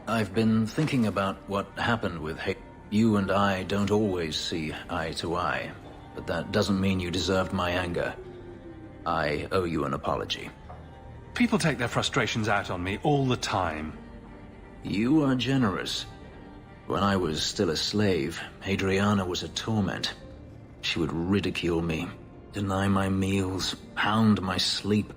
I've been thinking about what happened with You and I don't always see eye to eye, but that doesn't mean you deserved my anger. I owe you an apology. People take their frustrations out on me all the time. You are generous. When I was still a slave, Hadriana was a torment. She would ridicule me, deny my meals, pound my sleep.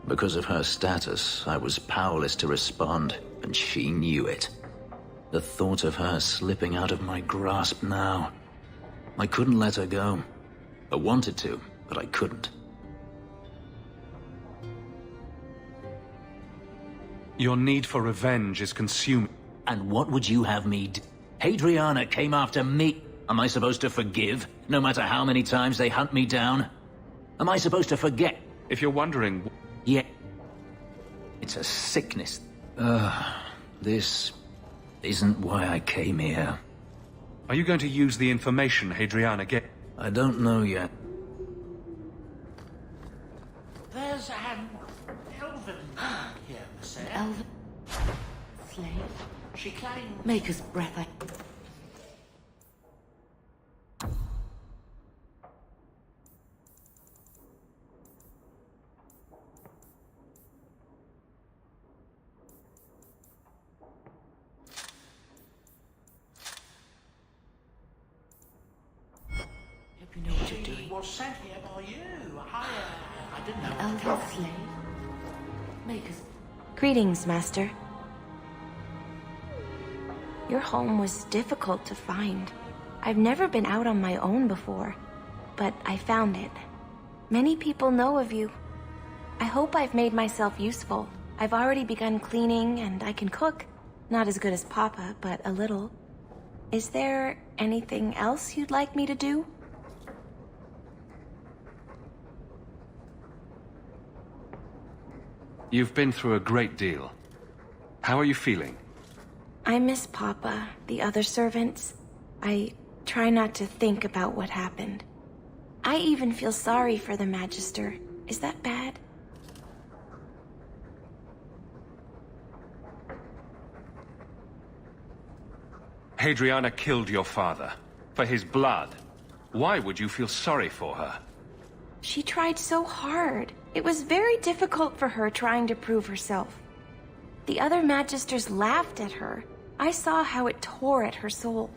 Because of her status, I was powerless to respond, and she knew it. The thought of her slipping out of my grasp now. I couldn't let her go. I wanted to, but I couldn't. Your need for revenge is consuming. And what would you have me do? Hadriana came after me. Am I supposed to forgive, no matter how many times they hunt me down? Am I supposed to forget? If you're wondering... Yeah. It's a sickness. This isn't why I came here. Are you going to use the information Hadriana gave? I don't know yet. There's an elven here, Sir. Elven slave. She claims... Maker's breath. Hope you know what you're doing. Was sent here by you. I didn't know. Elven slave. Maker's. Greetings, Master. Your home was difficult to find. I've never been out on my own before, but I found it. Many people know of you. I hope I've made myself useful. I've already begun cleaning and I can cook. Not as good as Papa, but a little. Is there anything else you'd like me to do? You've been through a great deal. How are you feeling? I miss Papa, the other servants. I try not to think about what happened. I even feel sorry for the Magister. Is that bad? Hadriana killed your father. For his blood. Why would you feel sorry for her? She tried so hard. It was very difficult for her trying to prove herself. The other Magisters laughed at her. I saw how it tore at her soul.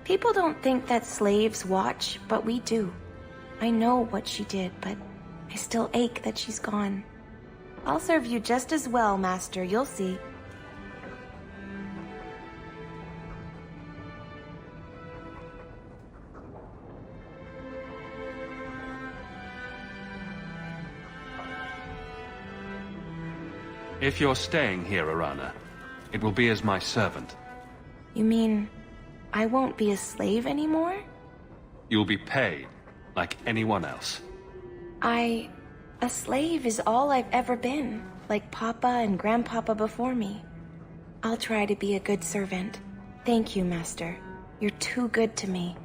People don't think that slaves watch, but we do. I know what she did, but I still ache that she's gone. I'll serve you just as well, Master, you'll see. If you're staying here, Arana, it will be as my servant. You mean, I won't be a slave anymore? You'll be paid, like anyone else. A slave is all I've ever been, like Papa and Grandpapa before me. I'll try to be a good servant. Thank you, Master. You're too good to me.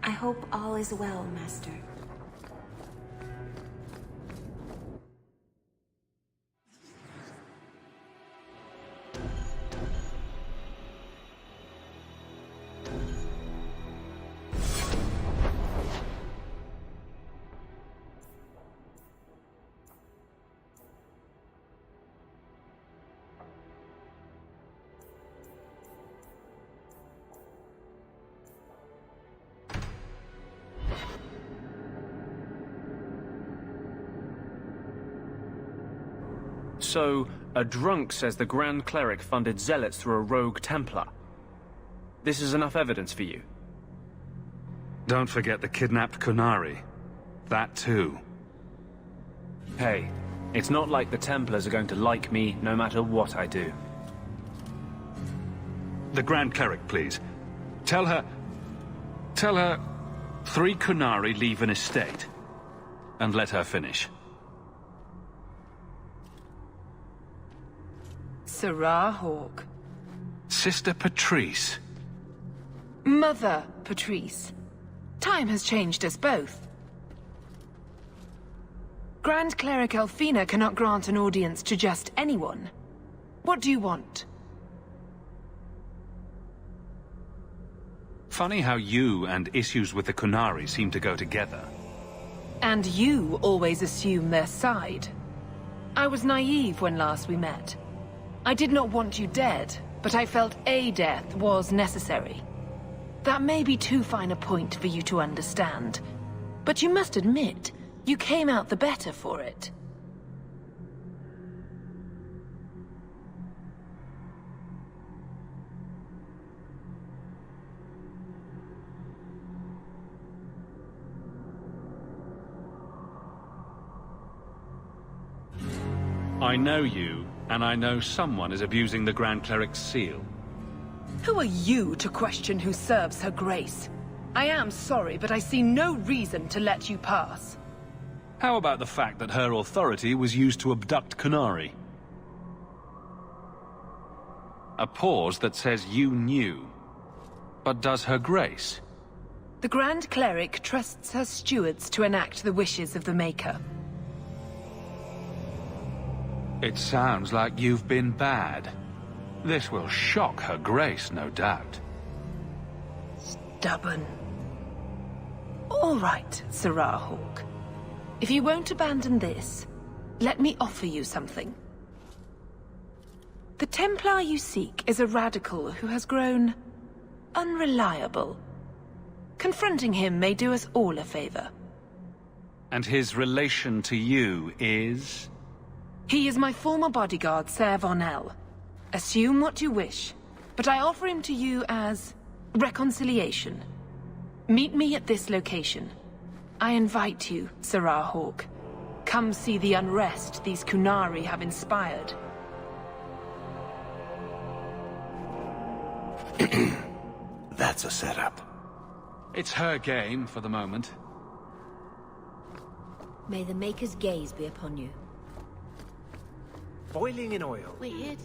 I hope all is well, Master. So, a drunk says the Grand Cleric funded zealots through a rogue Templar. This is enough evidence for you? Don't forget the kidnapped Qunari. That too. Hey, it's not like the Templars are going to like me no matter what I do. The Grand Cleric, please. Tell her 3 Qunari leave an estate. And let her finish. Sarah Hawke. Sister Patrice. Mother Patrice. Time has changed us both. Grand Cleric Elfina cannot grant an audience to just anyone. What do you want? Funny how you and issues with the Qunari seem to go together. And you always assume their side. I was naive when last we met. I did not want you dead, but I felt a death was necessary. That may be too fine a point for you to understand, but you must admit, you came out the better for it. I know you, and I know someone is abusing the Grand Cleric's seal. Who are you to question who serves her grace? I am sorry, but I see no reason to let you pass. How about the fact that her authority was used to abduct Qunari? A pause that says you knew. But does her grace? The Grand Cleric trusts her stewards to enact the wishes of the Maker. It sounds like you've been bad. This will shock her grace, no doubt. Stubborn. All right, Serah Hawke. If you won't abandon this, let me offer you something. The Templar you seek is a radical who has grown unreliable. Confronting him may do us all a favor. And his relation to you is? He is my former bodyguard, Ser Von El. Assume what you wish, but I offer him to you as reconciliation. Meet me at this location. I invite you, Serah Hawke. Come see the unrest these Qunari have inspired. That's a setup. It's her game for the moment. May the Maker's gaze be upon you. Boiling in oil. Weird.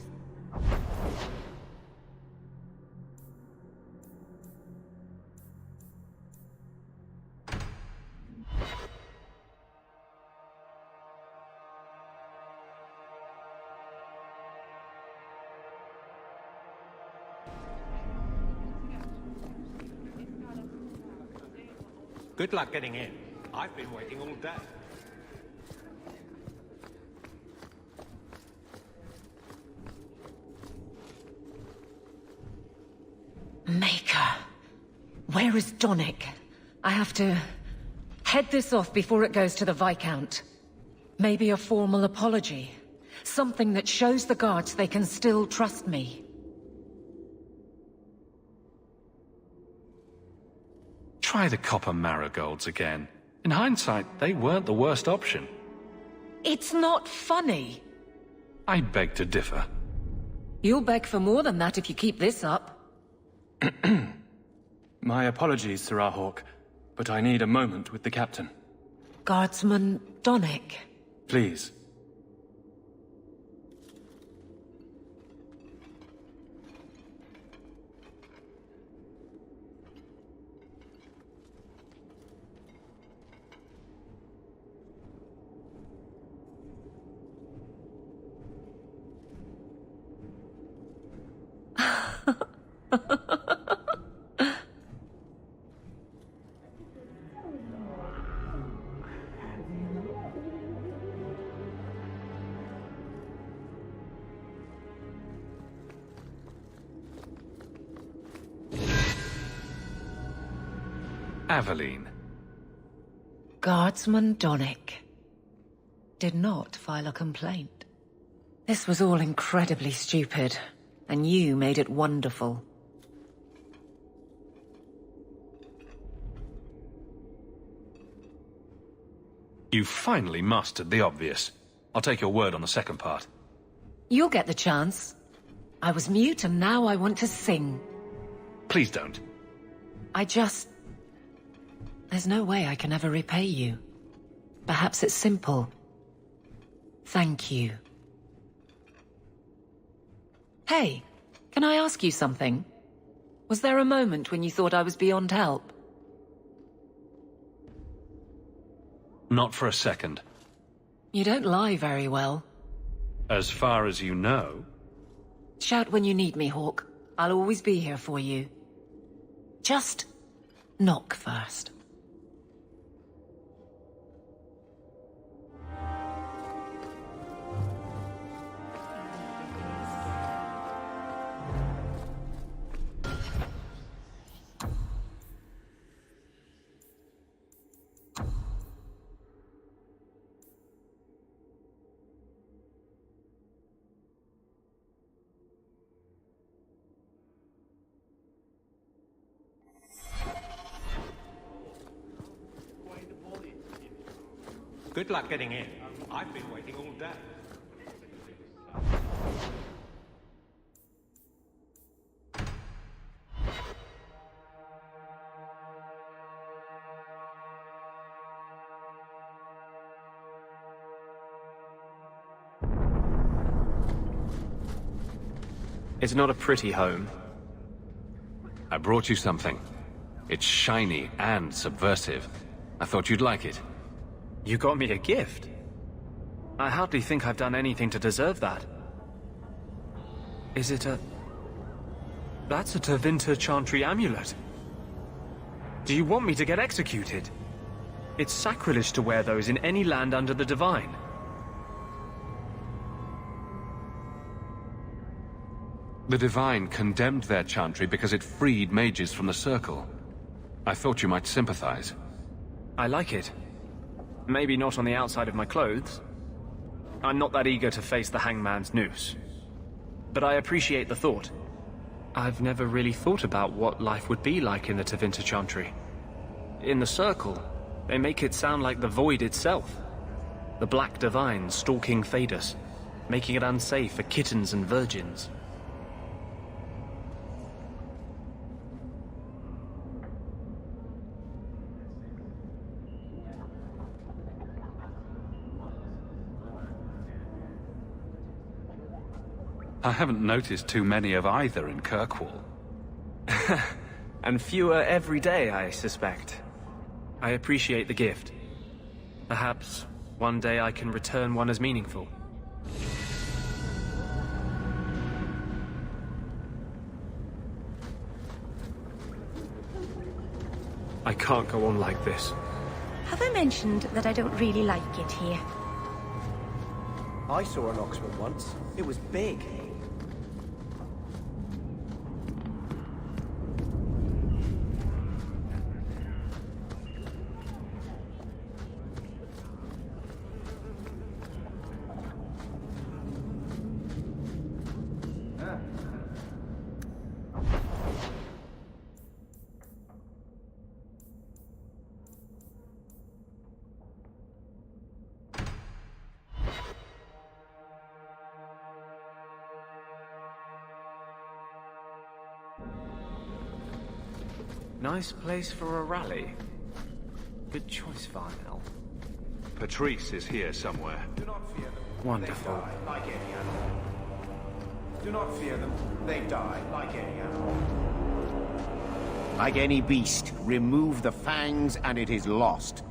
Good luck getting in. I've been waiting all day. Maker. Where is Donnic? I have to head this off before it goes to the Viscount. Maybe a formal apology. Something that shows the guards they can still trust me. Try the copper marigolds again. In hindsight, they weren't the worst option. It's not funny. I beg to differ. You'll beg for more than that if you keep this up. My apologies, Serah Hawke, but I need a moment with the captain. Guardsman Donnic. Please. Aveline. Guardsman Donnic did not file a complaint. This was all incredibly stupid, and you made it wonderful. You finally mastered the obvious. I'll take your word on the second part. You'll get the chance. I was mute and now I want to sing. Please don't. There's no way I can ever repay you. Perhaps it's simple. Thank you. Hey, can I ask you something? Was there a moment when you thought I was beyond help? Not for a second. You don't lie very well. As far as you know. Shout when you need me, Hawk. I'll always be here for you. Just knock first. Good luck getting in. I've been waiting all day. It's not a pretty home. I brought you something. It's shiny and subversive. I thought you'd like it. You got me a gift. I hardly think I've done anything to deserve that. Is it a... That's a Tevinter Chantry amulet. Do you want me to get executed? It's sacrilege to wear those in any land under the Divine. The Divine condemned their Chantry because it freed mages from the Circle. I thought you might sympathize. I like it. Maybe not on the outside of my clothes. I'm not that eager to face the hangman's noose. But I appreciate the thought. I've never really thought about what life would be like in the Tevinter Chantry. In the Circle, they make it sound like the Void itself. The Black Divine stalking Thedas, making it unsafe for kittens and virgins. I haven't noticed too many of either in Kirkwall. And fewer every day, I suspect. I appreciate the gift. Perhaps one day I can return one as meaningful. I can't go on like this. Have I mentioned that I don't really like it here? I saw an Oxford once. It was big. Nice place for a rally. Good choice, Varnell. Patrice is here somewhere. Do not fear them. Wonderful. They die like any animal. Do not fear them. They die like any animal. Like any beast, remove the fangs and it is lost.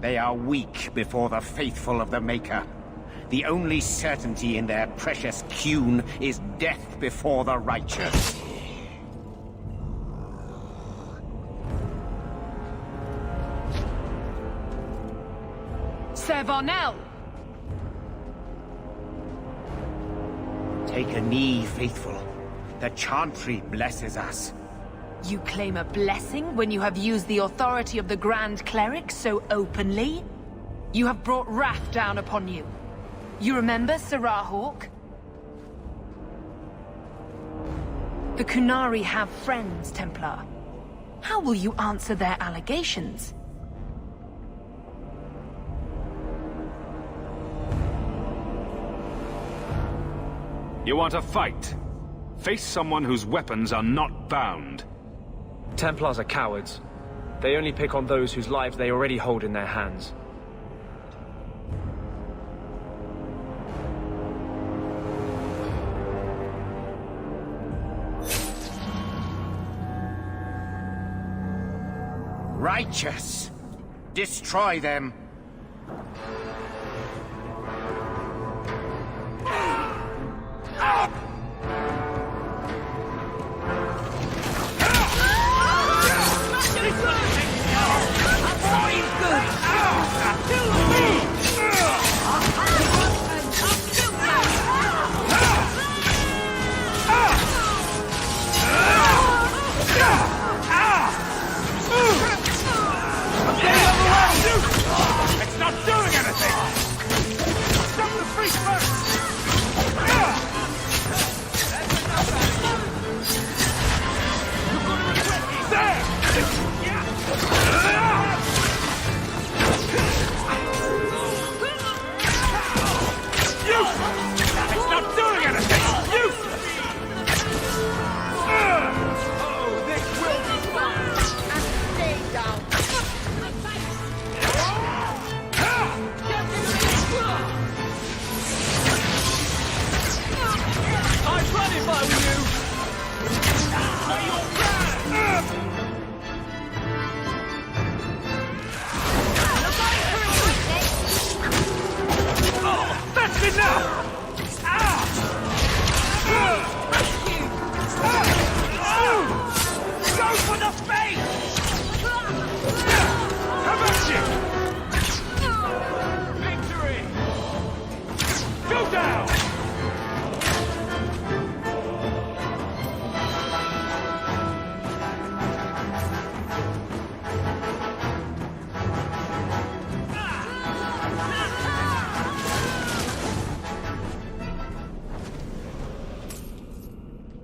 They are weak before the faithful of the Maker. The only certainty in their precious Qun is death before the righteous. Sir Varnell! Take a knee, faithful. The Chantry blesses us. You claim a blessing when you have used the authority of the Grand Cleric so openly? You have brought wrath down upon you. You remember Serah Hawk? The Qunari have friends, Templar. How will you answer their allegations? You want a fight? Face someone whose weapons are not bound. Templars are cowards. They only pick on those whose lives they already hold in their hands. Righteous! Destroy them!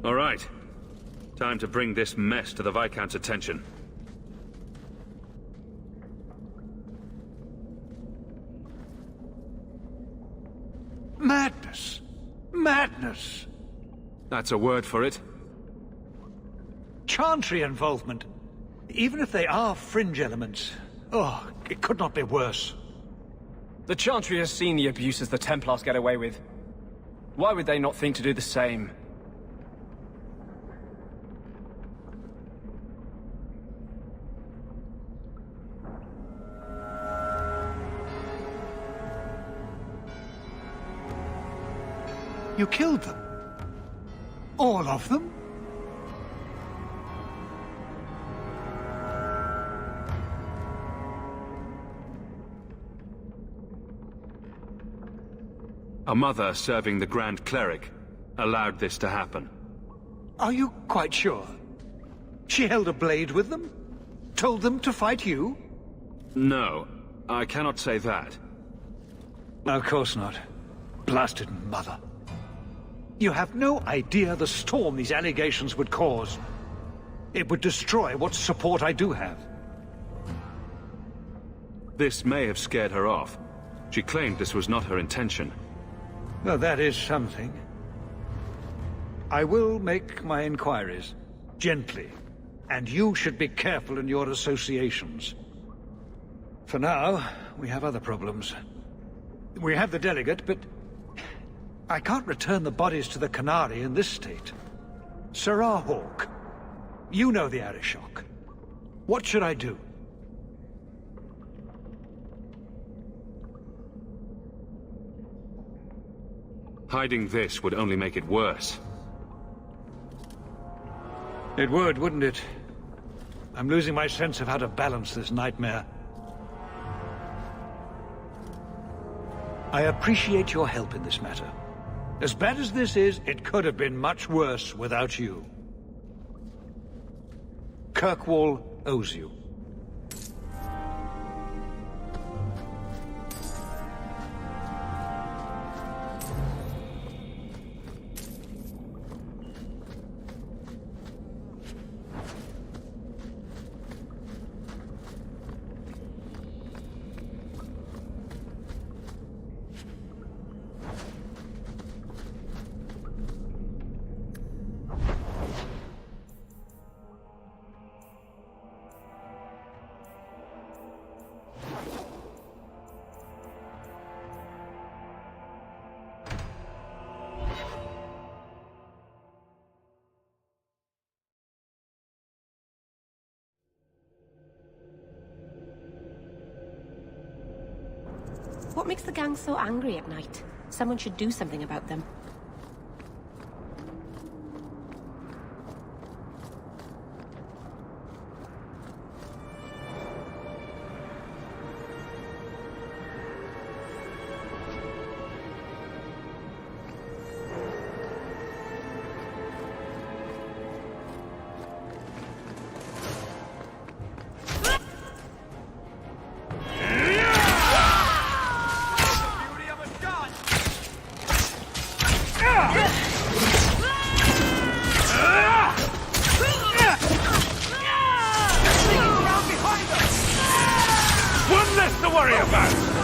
All right. Time to bring this mess to the Viscount's attention. Madness! Madness! That's a word for it. Chantry involvement. Even if they are fringe elements. Oh, it could not be worse. The Chantry has seen the abuses the Templars get away with. Why would they not think to do the same? You killed them? All of them? A mother serving the Grand Cleric allowed this to happen. Are you quite sure? She held a blade with them? Told them to fight you? No, I cannot say that. Of course not. Blasted mother. You have no idea the storm these allegations would cause. It would destroy what support I do have. This may have scared her off. She claimed this was not her intention. Well, that is something. I will make my inquiries. Gently. And you should be careful in your associations. For now, we have other problems. We have the delegate, but I can't return the bodies to the Canary in this state. Serah Hawke, you know the Arishok. What should I do? Hiding this would only make it worse. It would, wouldn't it? I'm losing my sense of how to balance this nightmare. I appreciate your help in this matter. As bad as this is, it could have been much worse without you. Kirkwall owes you. What makes the gang so angry at night? Someone should do something about them. One less to worry about!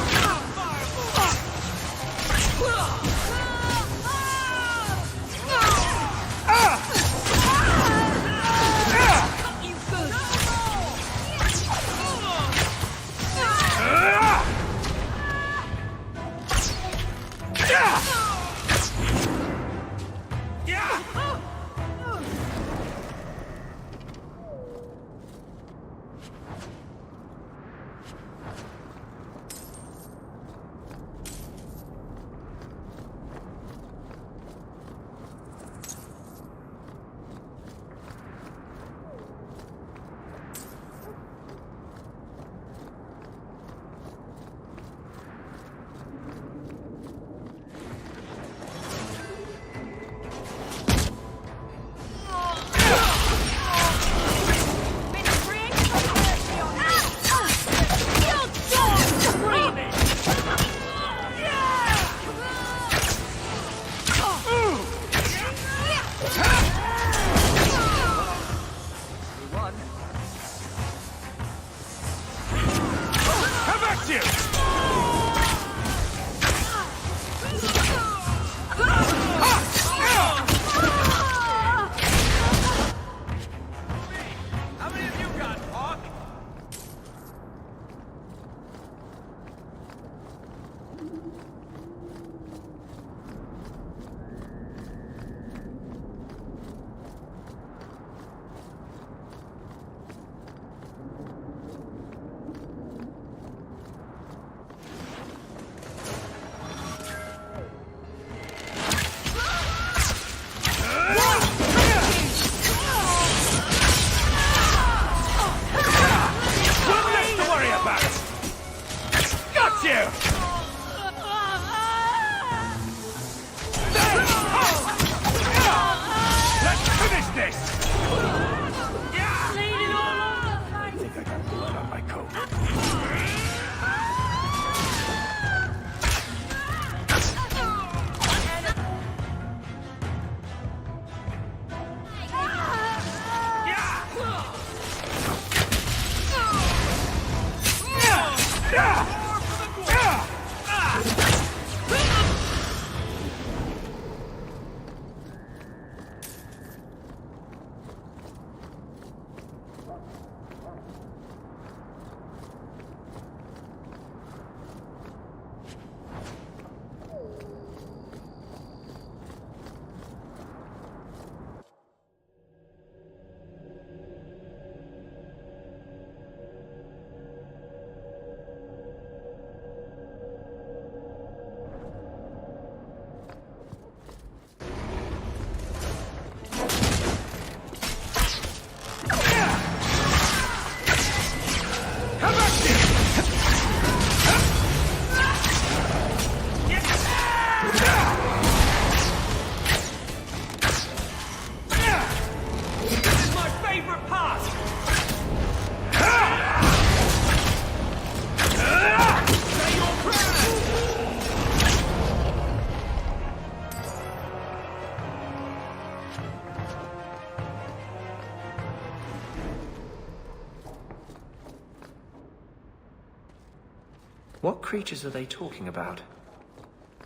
What creatures are they talking about?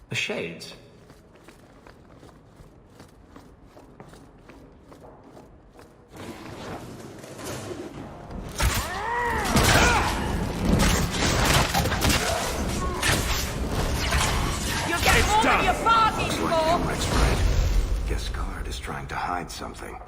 The Shades? You'll get more than you're bargaining for! That's right. Guess Card is trying to hide something.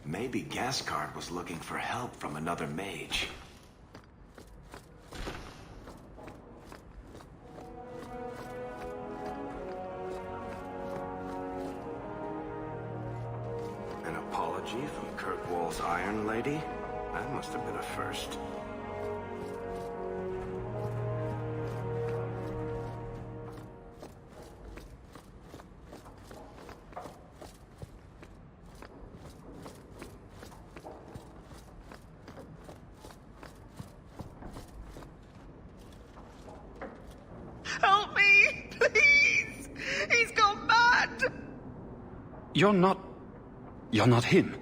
Maybe Gascard was looking for help from another mage. An apology from Kirkwall's Iron Lady? That must have been a first. Help me! Please! He's gone mad! You're not him.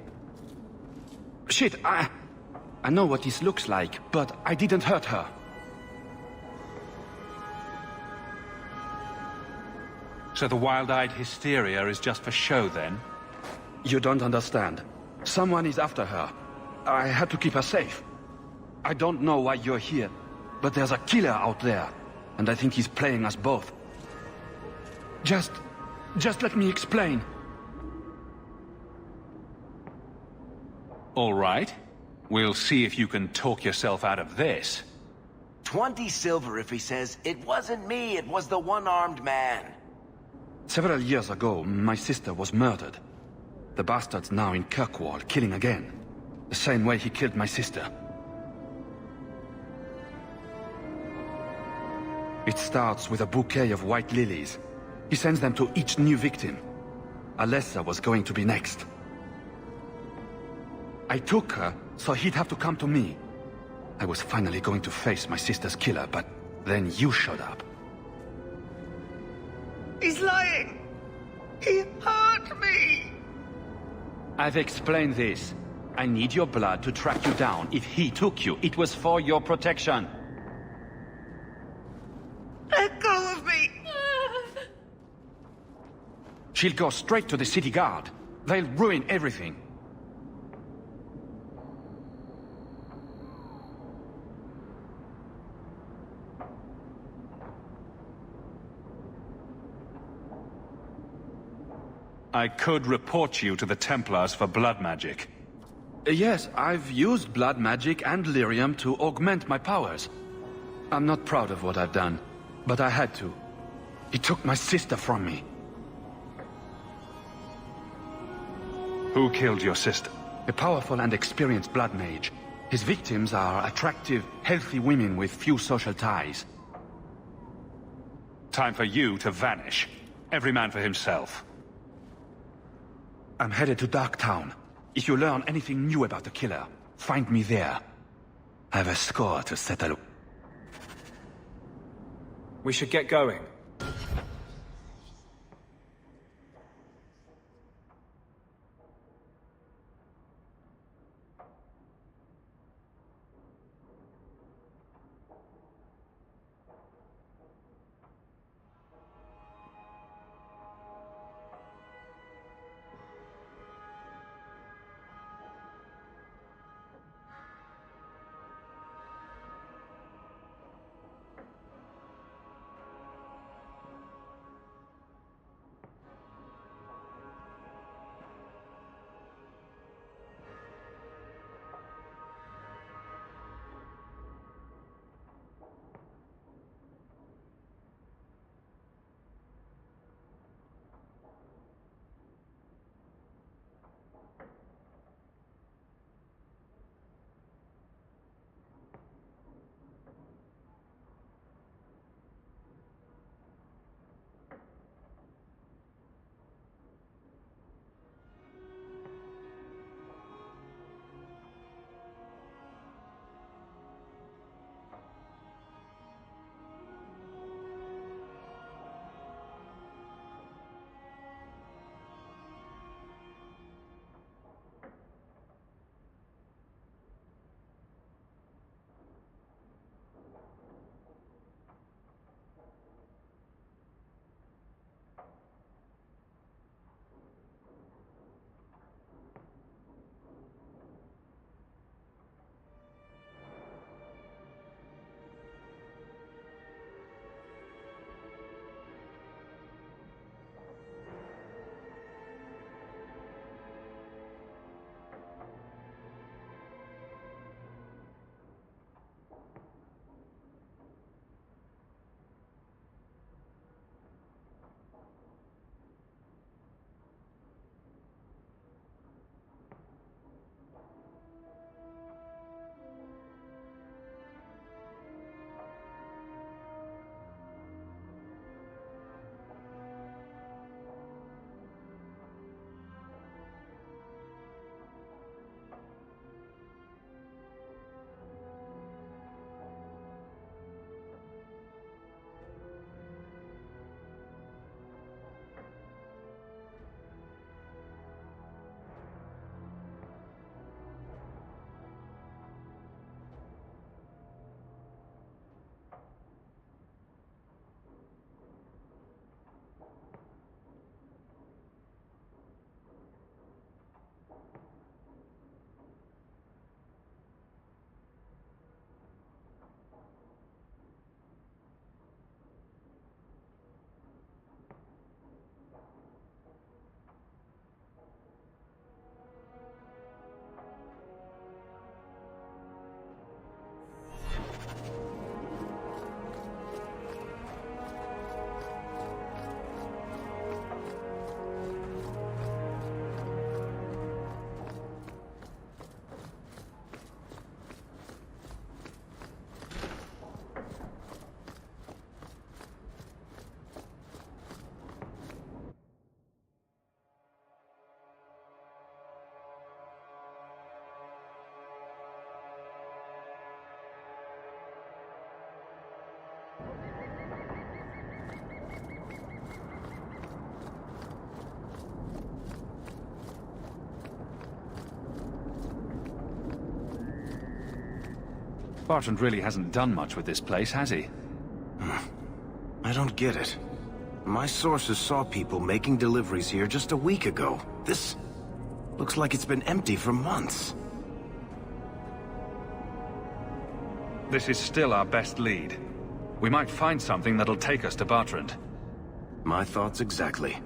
Shit, I know what this looks like, but I didn't hurt her. So the wild-eyed hysteria is just for show, then? You don't understand. Someone is after her. I had to keep her safe. I don't know why you're here, but there's a killer out there, and I think he's playing us both. Just let me explain. All right. We'll see if you can talk yourself out of this. 20 silver if he says, "It wasn't me, it was the one-armed man." Several years ago, my sister was murdered. The bastard's now in Kirkwall, killing again. The same way he killed my sister. It starts with a bouquet of white lilies. He sends them to each new victim. Alessa was going to be next. I took her, so he'd have to come to me. I was finally going to face my sister's killer, but then you showed up. He's lying! He hurt me! I've explained this. I need your blood to track you down. If he took you, it was for your protection. Let go of me! She'll go straight to the city guard. They'll ruin everything. I could report you to the Templars for blood magic. Yes, I've used blood magic and lyrium to augment my powers. I'm not proud of what I've done, but I had to. He took my sister from me. Who killed your sister? A powerful and experienced blood mage. His victims are attractive, healthy women with few social ties. Time for you to vanish. Every man for himself. I'm headed to Darktown. If you learn anything new about the killer, find me there. I have a score to settle. We should get going. Bartrand really hasn't done much with this place, has he? I don't get it. My sources saw people making deliveries here just a week ago. This looks like it's been empty for months. This is still our best lead. We might find something that'll take us to Bartrand. My thoughts exactly.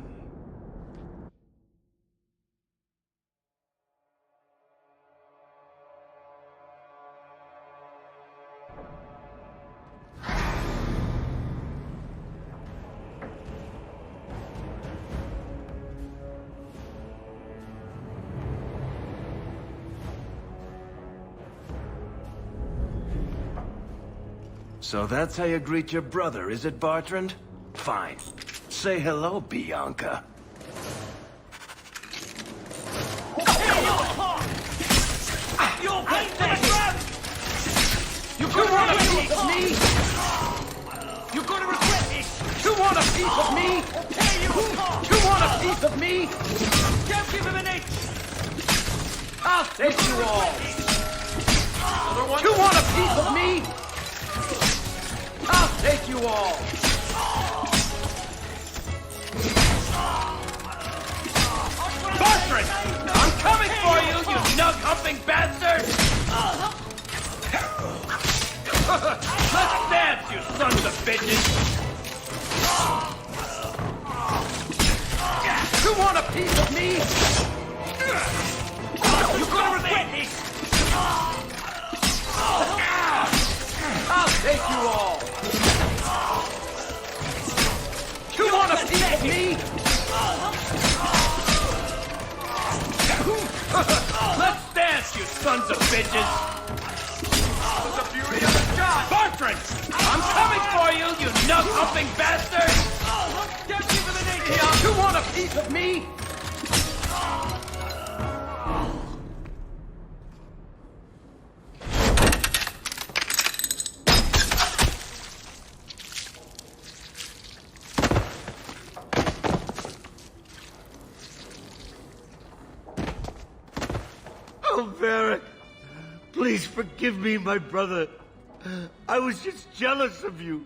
So that's how you greet your brother, is it, Bartrand? Fine. Say hello, Bianca. You're pathetic! You want a piece of me? You're gonna regret this! You want a piece of me? I'll tear you apart! You want a piece of me? Don't give him an inch! I'll take you all! Another one? You want a piece of me? I'll take you all! Bartrand! I'm coming for you, you nug-humping bastard! Let's dance, you sons of bitches! You want a piece of me? You're gonna regret this! I'll take you all! You want a piece of me? Let's dance, you sons of bitches! The beauty of the god! Bartrand! I'm coming for you, you nug-humping bastard! Don't give him an inch! You want a piece of me? Oh, Varric, please forgive me, my brother. I was just jealous of you.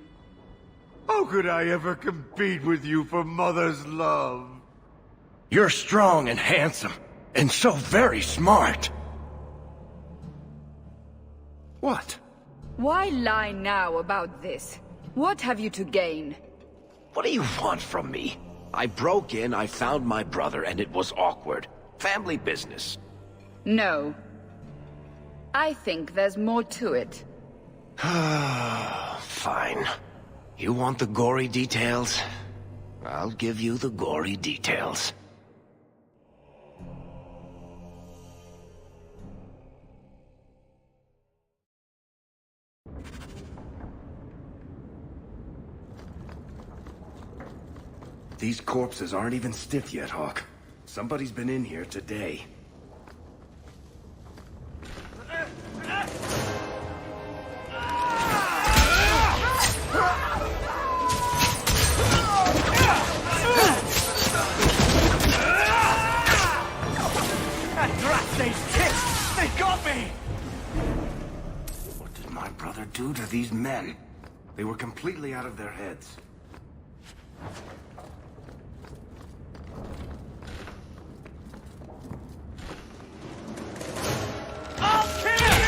How could I ever compete with you for Mother's love? You're strong and handsome, and so very smart. What? Why lie now about this? What have you to gain? What do you want from me? I broke in, I found my brother, and it was awkward. Family business. No. I think there's more to it. Fine. You want the gory details? I'll give you the gory details. These corpses aren't even stiff yet, Hawk. Somebody's been in here today. They got me! What did my brother do to these men? They were completely out of their heads. I'll kill you!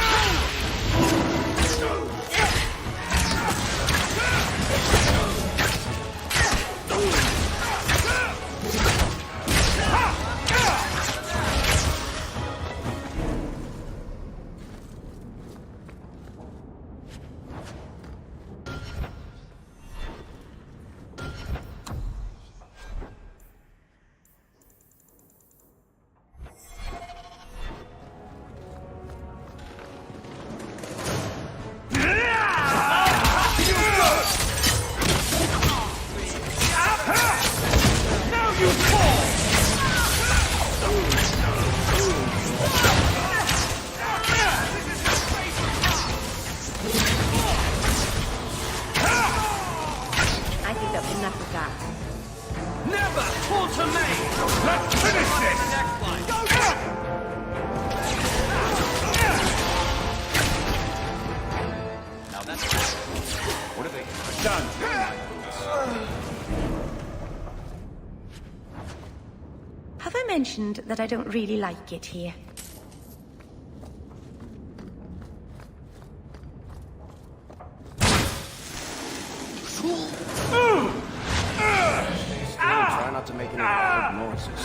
mentioned that I don't really like it here. Try not to make any loud noises.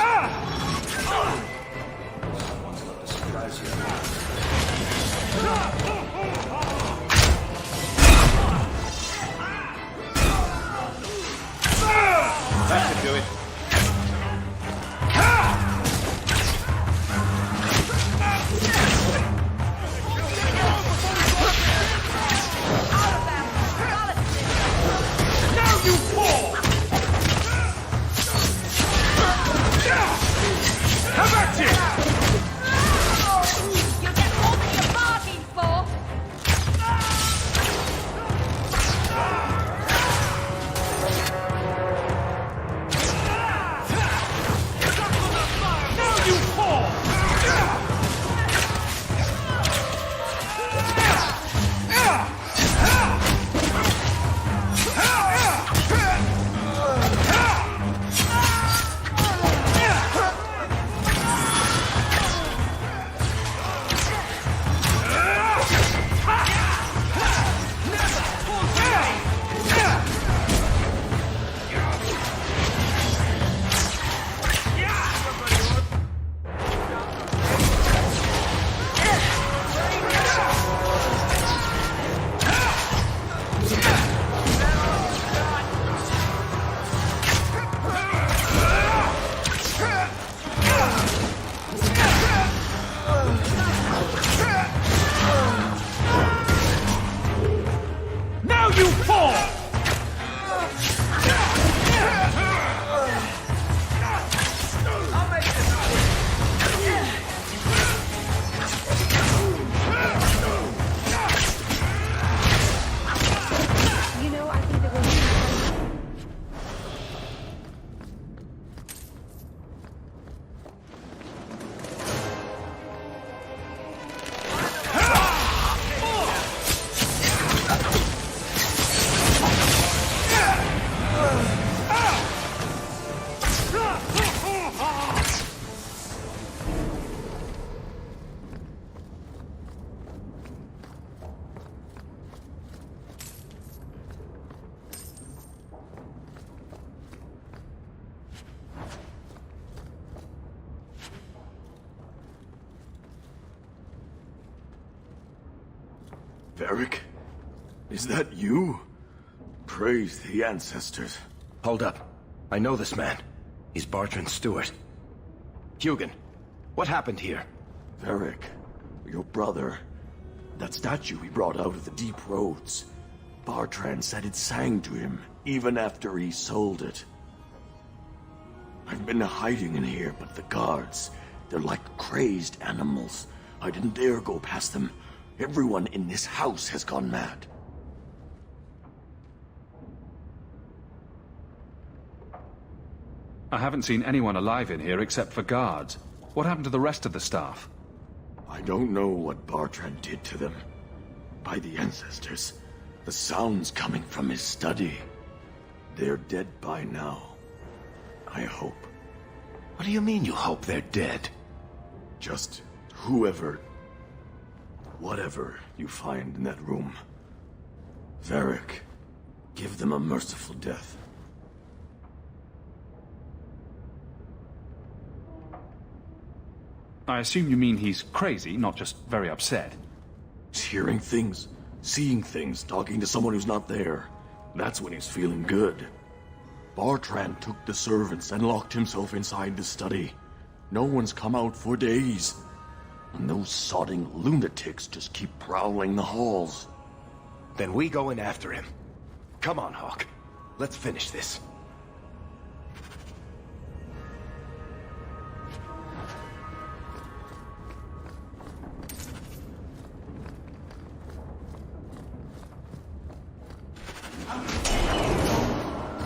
Someone's going to surprise you. That should do it. Now you fall! How about you? You get more than you bargained for! Now you fall! Now you fall! You know, I think that we're... Varric? Is that you? Praise the ancestors. Hold up. I know this man. He's Bartrand Stewart. Hugin, what happened here? Varric, your brother. That statue he brought out of the deep roads. Bartrand said it sang to him, even after he sold it. I've been hiding in here, but the guards, they're like crazed animals. I didn't dare go past them. Everyone in this house has gone mad. I haven't seen anyone alive in here except for guards. What happened to the rest of the staff? I don't know what Bartrand did to them. By the ancestors, the sounds coming from his study. They're dead by now. I hope. What do you mean you hope they're dead? Just whoever... whatever you find in that room. Varric, give them a merciful death. I assume you mean he's crazy, not just very upset. He's hearing things, seeing things, talking to someone who's not there. That's when he's feeling good. Bartrand took the servants and locked himself inside the study. No one's come out for days. And those sodding lunatics just keep prowling the halls. Then we go in after him. Come on, Hawke. Let's finish this.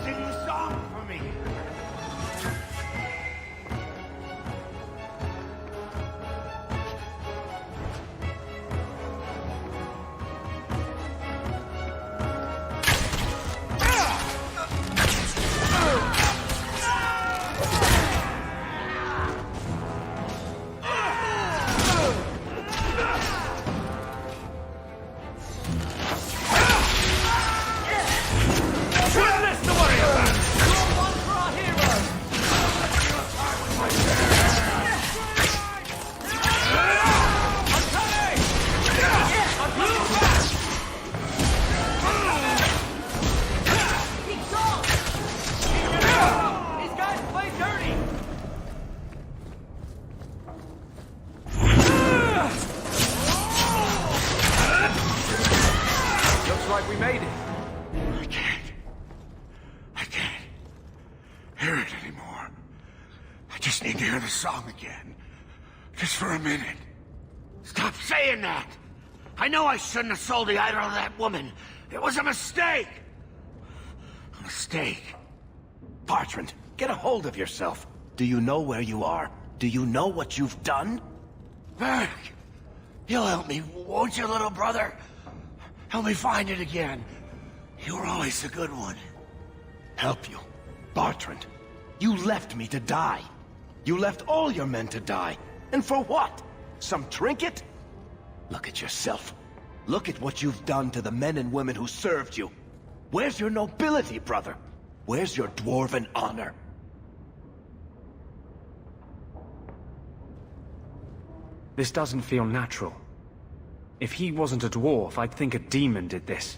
Sing a song for me. We made it. I can't hear it anymore. I just need to hear the song again. Just for a minute. Stop saying that! I know I shouldn't have sold the idol to that woman. It was a mistake! A mistake. Bertrand, get a hold of yourself. Do you know where you are? Do you know what you've done? Varric, you'll help me, won't you, little brother? Help me find it again. You were always a good one. Help you? Bertrand, you left me to die. You left all your men to die. And for what? Some trinket? Look at yourself. Look at what you've done to the men and women who served you. Where's your nobility, brother? Where's your dwarven honor? This doesn't feel natural. If he wasn't a dwarf, I'd think a demon did this.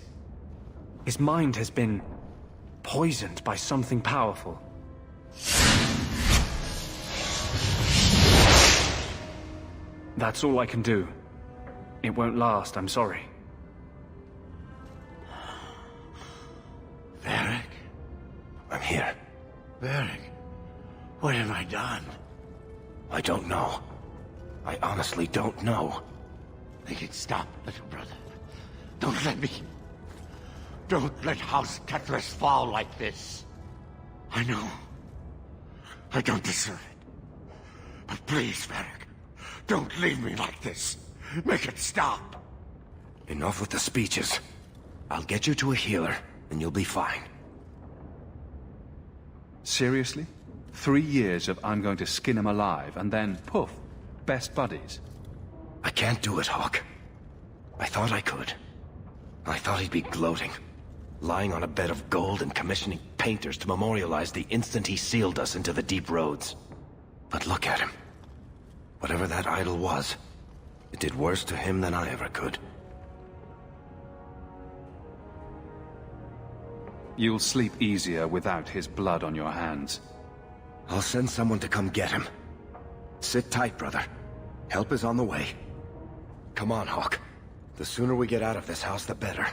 His mind has been poisoned by something powerful. That's all I can do. It won't last, I'm sorry. Varric? I'm here. Varric, what have I done? I don't know. I honestly don't know. Make it stop, little brother. Don't let House Kethris fall like this. I know. I don't deserve it. But please, Varric, don't leave me like this. Make it stop. Enough with the speeches. I'll get you to a healer, and you'll be fine. Seriously? 3 years of I'm going to skin him alive, and then, poof, best buddies. I can't do it, Hawk. I thought I could. I thought he'd be gloating, lying on a bed of gold and commissioning painters to memorialize the instant he sealed us into the deep roads. But look at him. Whatever that idol was, it did worse to him than I ever could. You'll sleep easier without his blood on your hands. I'll send someone to come get him. Sit tight, brother. Help is on the way. Come on, Hawk. The sooner we get out of this house, the better.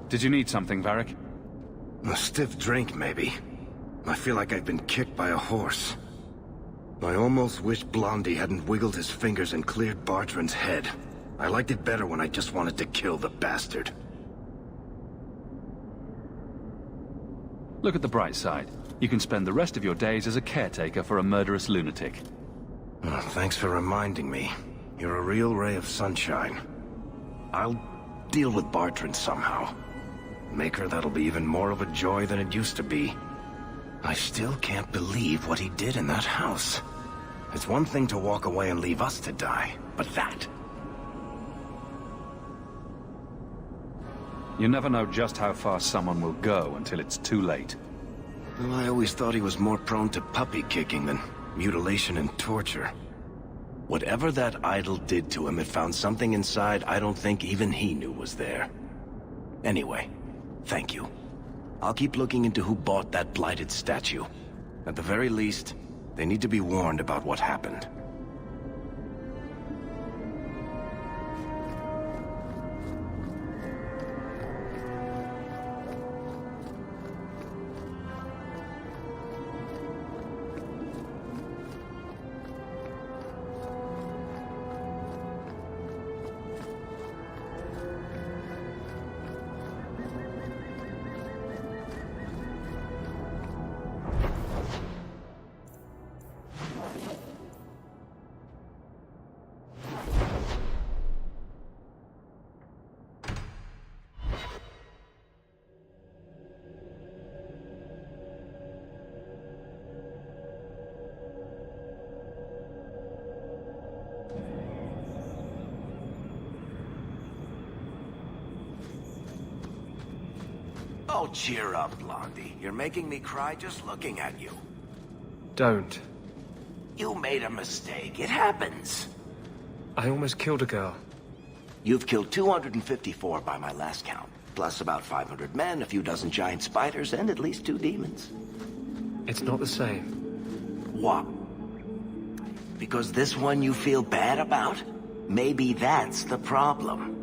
Did you need something, Varric? A stiff drink, maybe. I feel like I've been kicked by a horse. I almost wish Blondie hadn't wiggled his fingers and cleared Bertrand's head. I liked it better when I just wanted to kill the bastard. Look at the bright side. You can spend the rest of your days as a caretaker for a murderous lunatic. Oh, thanks for reminding me. You're a real ray of sunshine. I'll deal with Bertrand somehow. Maker, that'll be even more of a joy than it used to be. I still can't believe what he did in that house. It's one thing to walk away and leave us to die, but that... You never know just how far someone will go until it's too late. Well, I always thought he was more prone to puppy kicking than mutilation and torture. Whatever that idol did to him, it found something inside I don't think even he knew was there. Anyway, thank you. I'll keep looking into who bought that blighted statue. At the very least, they need to be warned about what happened. Oh, cheer up, Blondie. You're making me cry just looking at you. Don't. You made a mistake. It happens. I almost killed a girl. You've killed 254 by my last count. Plus about 500 men, a few dozen giant spiders, and at least 2 demons. It's not the same. What? Because this one you feel bad about? Maybe that's the problem.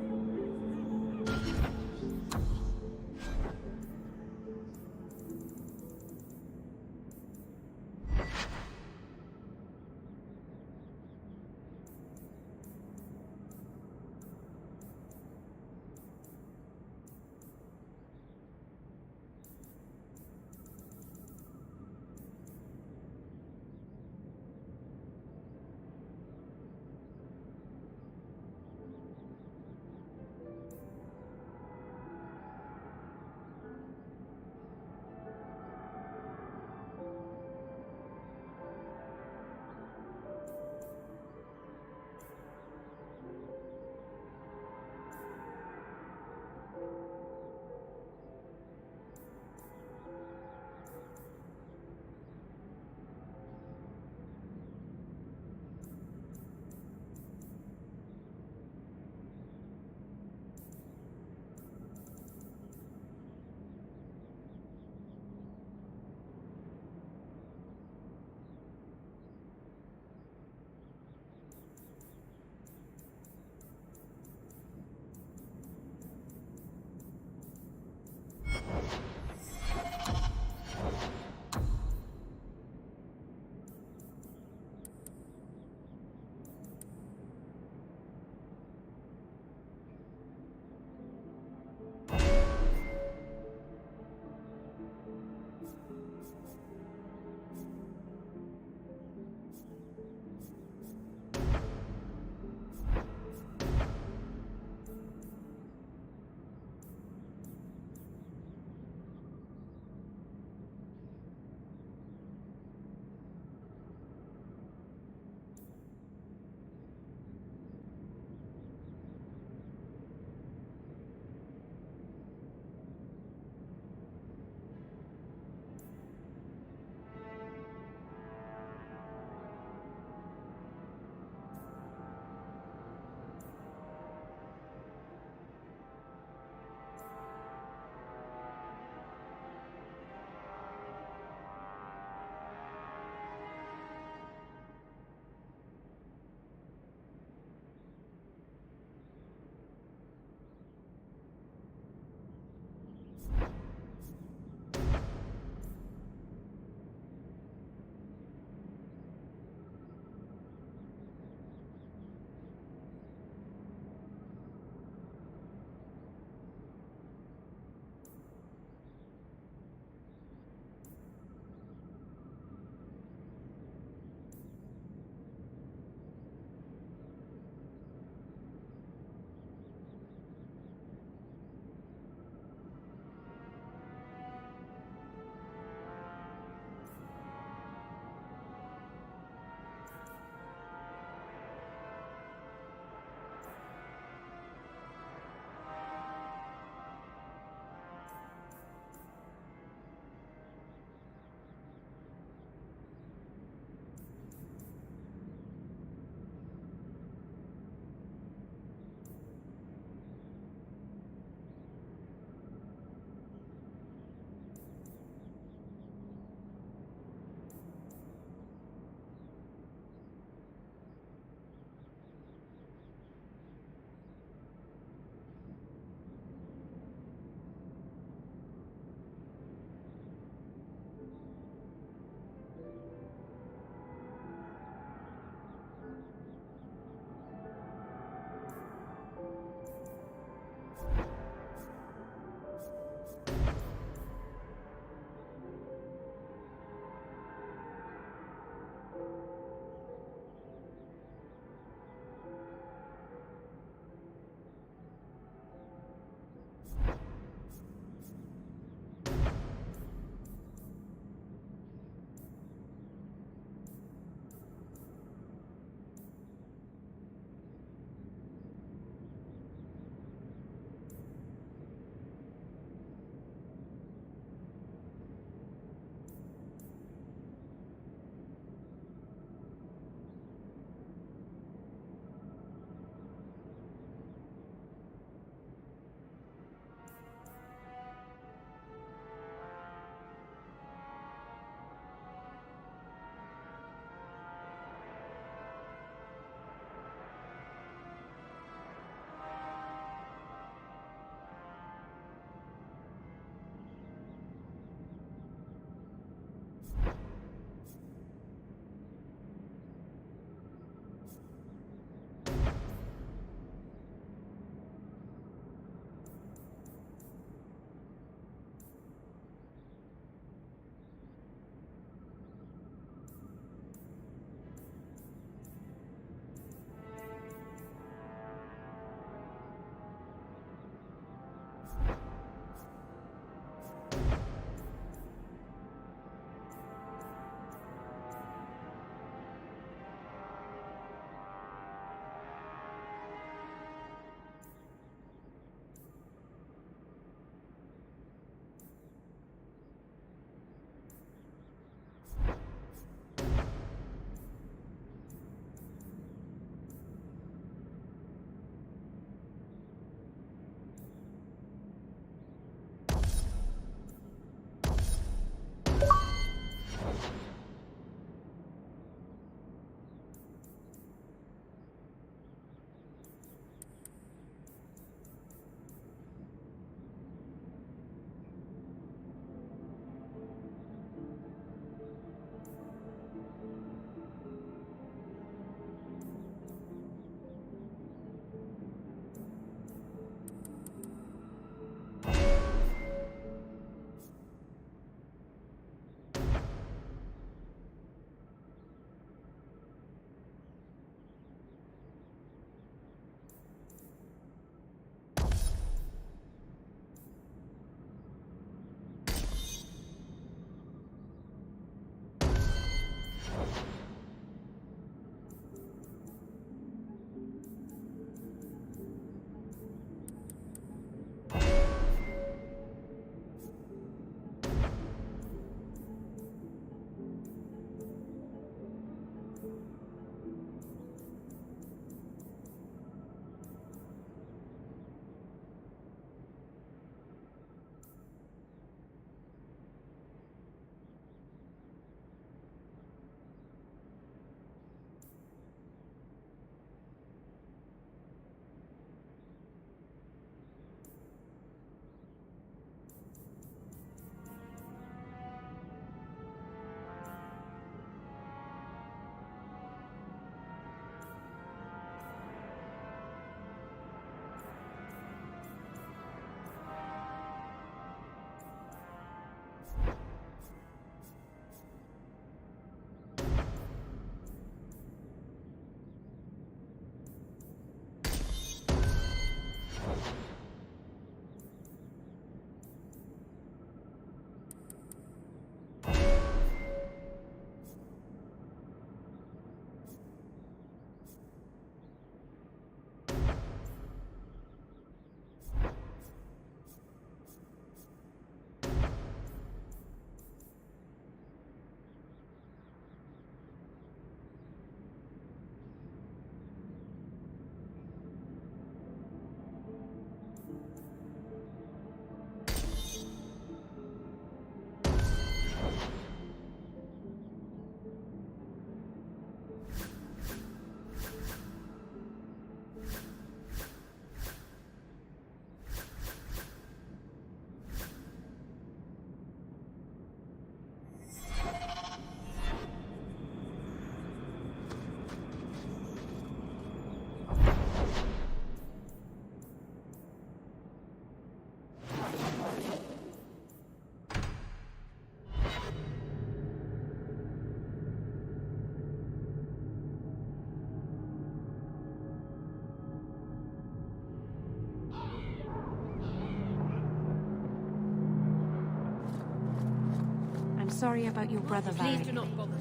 sorry about your brother, Varric. Please do not bother.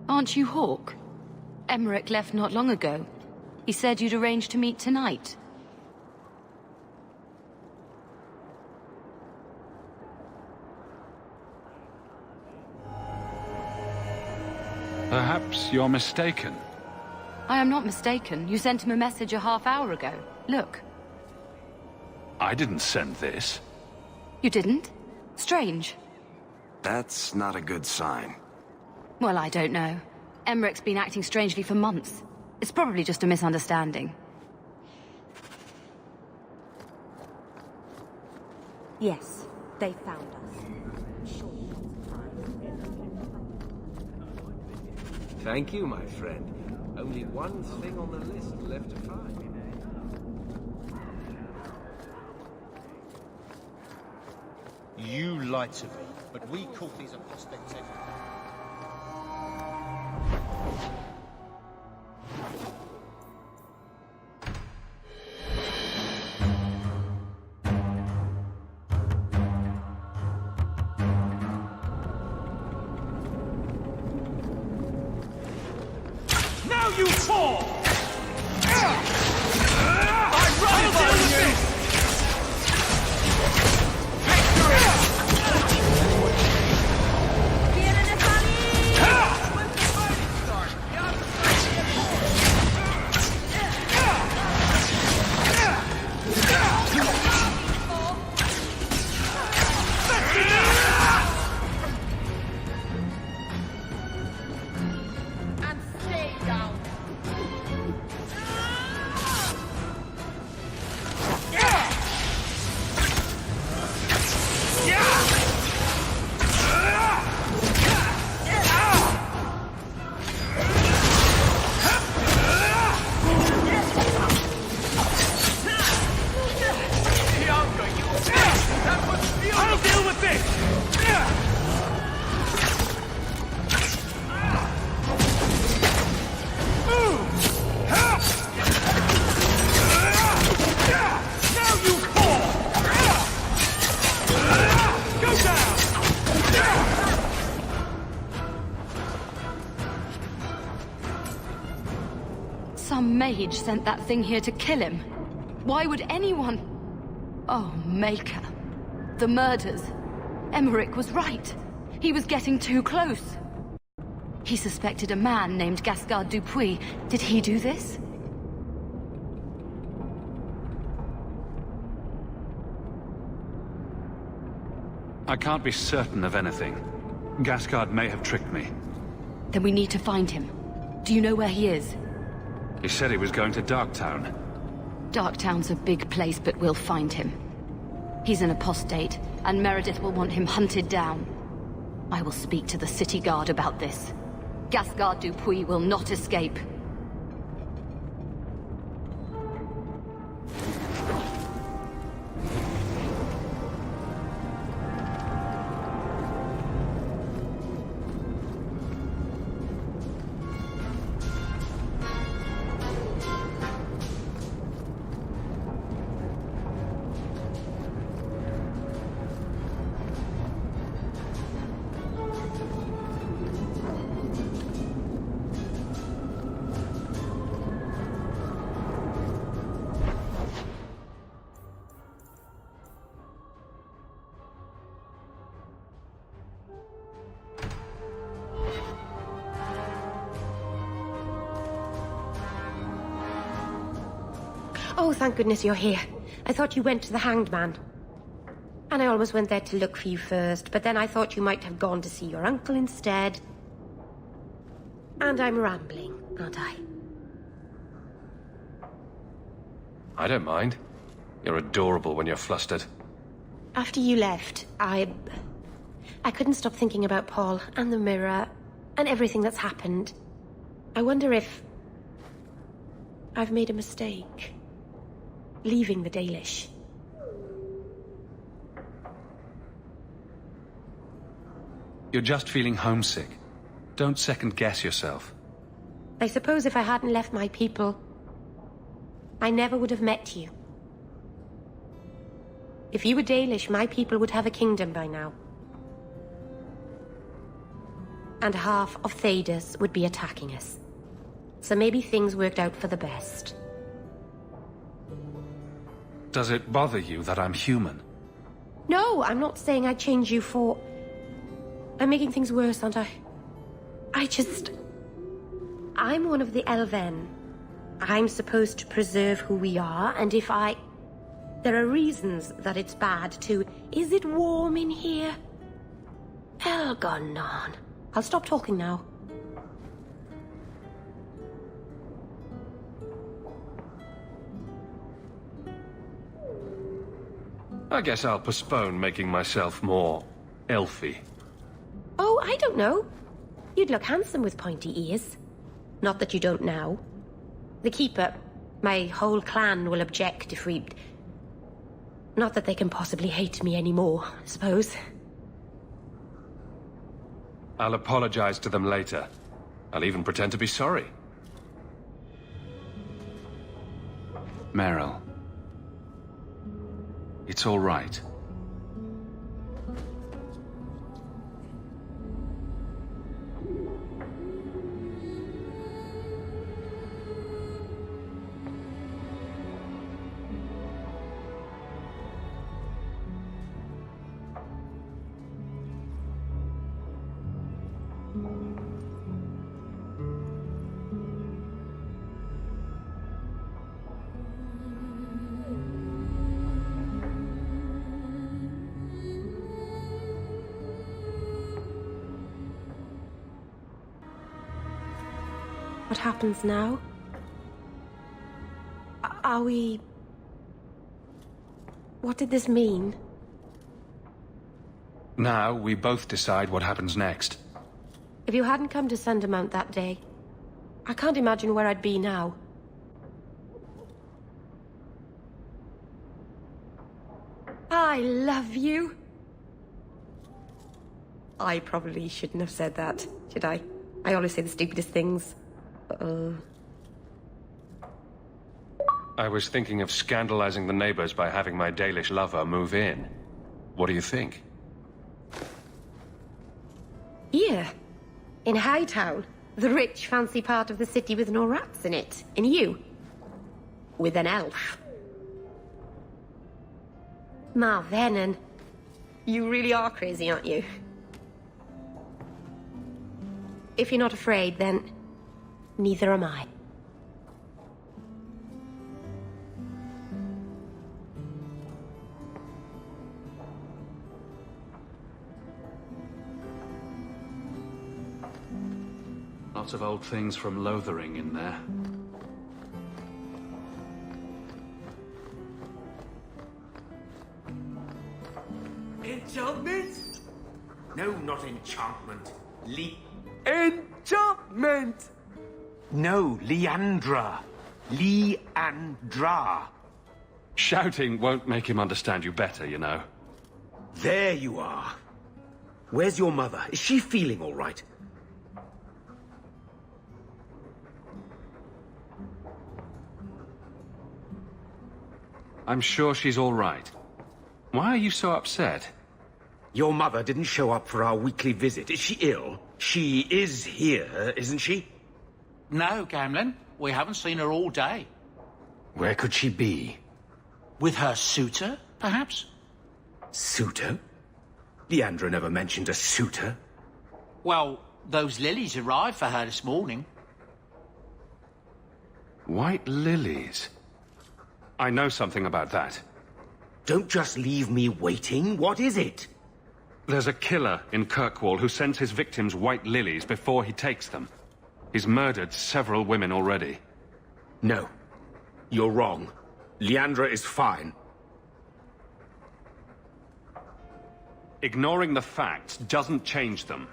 Aren't you Hawke? Emmerich left not long ago. He said you'd arranged to meet tonight. Perhaps you're mistaken. I am not mistaken. You sent him a message a half hour ago. Look. I didn't send this. You didn't? Strange. That's not a good sign. Well, I don't know. Emmerich's been acting strangely for months. It's probably just a misunderstanding. Yes, they found us. Thank you, my friend. Only one thing on the list left to find. You lied to me, but we caught these apostates anyway. Now you fall! I run with this! Some mage sent that thing here to kill him. Why would anyone... Oh, Maker. The murders. Emmerich was right. He was getting too close. He suspected a man named Gascard Dupuis. Did he do this? I can't be certain of anything. Gascard may have tricked me. Then we need to find him. Do you know where he is? He said he was going to Darktown. Darktown's a big place, but we'll find him. He's an apostate, and Meredith will want him hunted down. I will speak to the city guard about this. Gascard Dupuis will not escape. Oh, thank goodness you're here. I thought you went to the Hanged Man. And I always went there to look for you first, but then I thought you might have gone to see your uncle instead. And I'm rambling, aren't I? I don't mind. You're adorable when you're flustered. After you left, I couldn't stop thinking about Paul and the mirror and everything that's happened. I wonder if I've made a mistake. Leaving the Dalish. You're just feeling homesick. Don't second-guess yourself. I suppose if I hadn't left my people, I never would have met you. If you were Dalish, my people would have a kingdom by now. and half of Thedas would be attacking us. So maybe things worked out for the best. Does it bother you that I'm human? No, I'm not saying I'd change you for... I'm making things worse, aren't I? I'm one of the Elven. I'm supposed to preserve who we are, and if I... There are reasons that it's bad to... Is it warm in here? Elgonon. I'll stop talking now. I guess I'll postpone making myself more elfy. Oh, I don't know. You'd look handsome with pointy ears. Not that you don't now. The Keeper, my whole clan will object if we... Not that they can possibly hate me anymore, I suppose. I'll apologize to them later. I'll even pretend to be sorry. Meryl. It's all right. What happens now? Are we... What did this mean? Now, we both decide what happens next. If you hadn't come to Sundermount that day, I can't imagine where I'd be now. I love you. I probably shouldn't have said that, should I? I always say the stupidest things. I was thinking of scandalizing the neighbors by having my Dalish lover move in. What do you think? Here, in Hightown, the rich, fancy part of the city with no rats in it. And you, with an elf. Marvenon, you really are crazy, aren't you? If you're not afraid, then neither am I. Lots of old things from Lothering in there. Enchantment? No, not enchantment. Enchantment! No, Leandra. Leandra. Shouting won't make him understand you better, you know. There you are. Where's your mother? Is she feeling all right? I'm sure she's all right. Why are you so upset? Your mother didn't show up for our weekly visit. Is she ill? She is here, isn't she? No, Gamlen. We haven't seen her all day. Where could she be? With her suitor, perhaps? Suitor? Leandra never mentioned a suitor. Well, those lilies arrived for her this morning. White lilies? I know something about that. Don't just leave me waiting. What is it? There's a killer in Kirkwall who sends his victims white lilies before he takes them. He's murdered several women already. No. You're wrong. Leandra is fine. Ignoring the facts doesn't change them.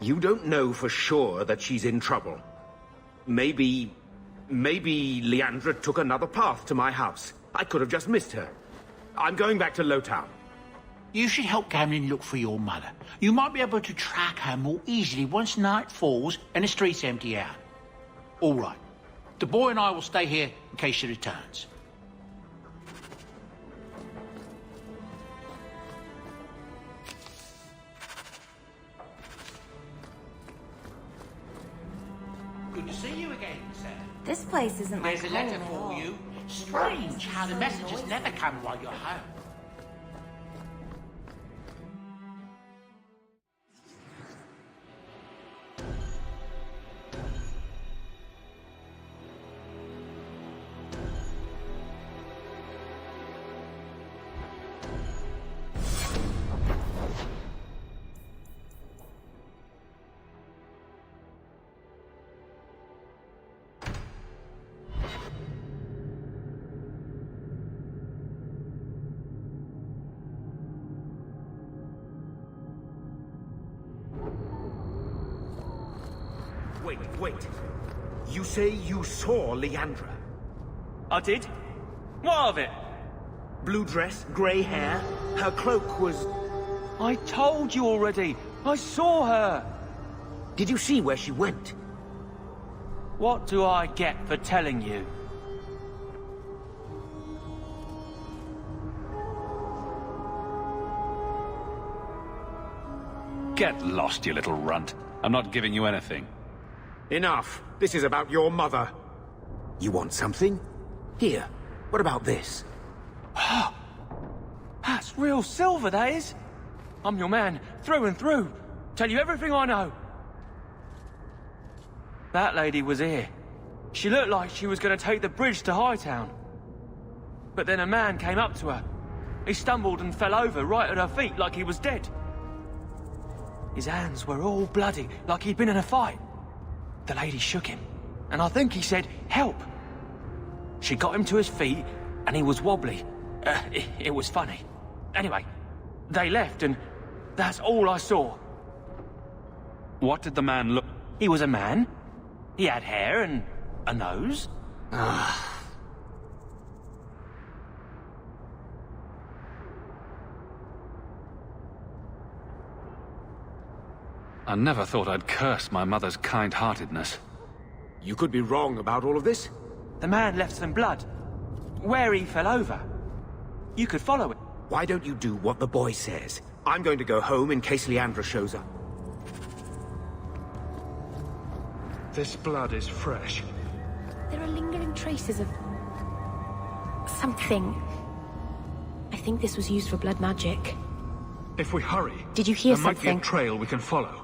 You don't know for sure that she's in trouble. Maybe Leandra took another path to my house. I could have just missed her. I'm going back to Lowtown. You should help Gamlen look for your mother. You might be able to track her more easily once night falls and the streets empty out. All right. The boy and I will stay here in case she returns. Good to see you again, sir. This place isn't like There's a home letter at for all. you. Strange how the messages never come while you're home. Wait. You say you saw Leandra? I did? What of it? Blue dress, grey hair. Her cloak was... I told you already. I saw her. Did you see where she went? What do I get for telling you? Get lost, you little runt. I'm not giving you anything. Enough. This is about your mother. You want something? Here. What about this? That's real silver, that is. I'm your man, through and through. Tell you everything I know. That lady was here. She looked like she was going to take the bridge to Hightown. But then a man came up to her. He stumbled and fell over right at her feet like he was dead. His hands were all bloody, like he'd been in a fight. The lady shook him, and I think he said, "Help." She got him to his feet, and he was wobbly. It was funny. Anyway, they left, and that's all I saw. What did the man look... He was a man. He had hair and a nose. I never thought I'd curse my mother's kind-heartedness. You could be wrong about all of this. The man left some blood. Where he fell over. You could follow it. Why don't you do what the boy says? I'm going to go home in case Leandra shows up. This blood is fresh. There are lingering traces of... something. I think this was used for blood magic. If we hurry, Did you hear there something? might be a trail we can follow.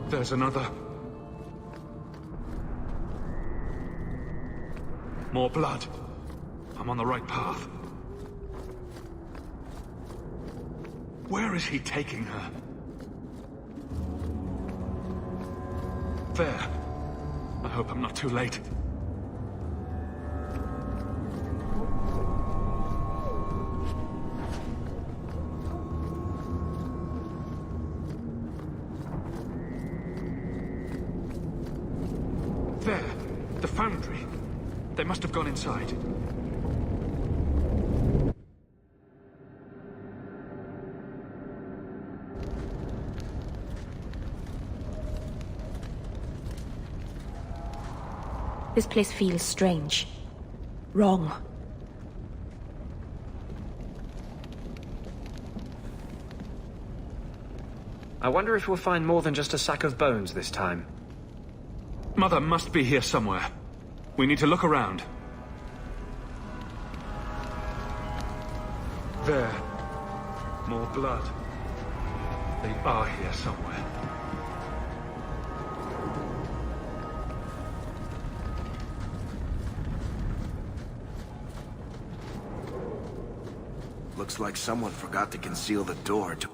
There's another. More blood. I'm on the right path. Where is he taking her? There. I hope I'm not too late. There. The foundry. They must have gone inside. This place feels strange. Wrong. I wonder if we'll find more than just a sack of bones this time. Mother must be here somewhere. We need to look around. There. More blood. They are here somewhere. Looks like someone forgot to conceal the door to...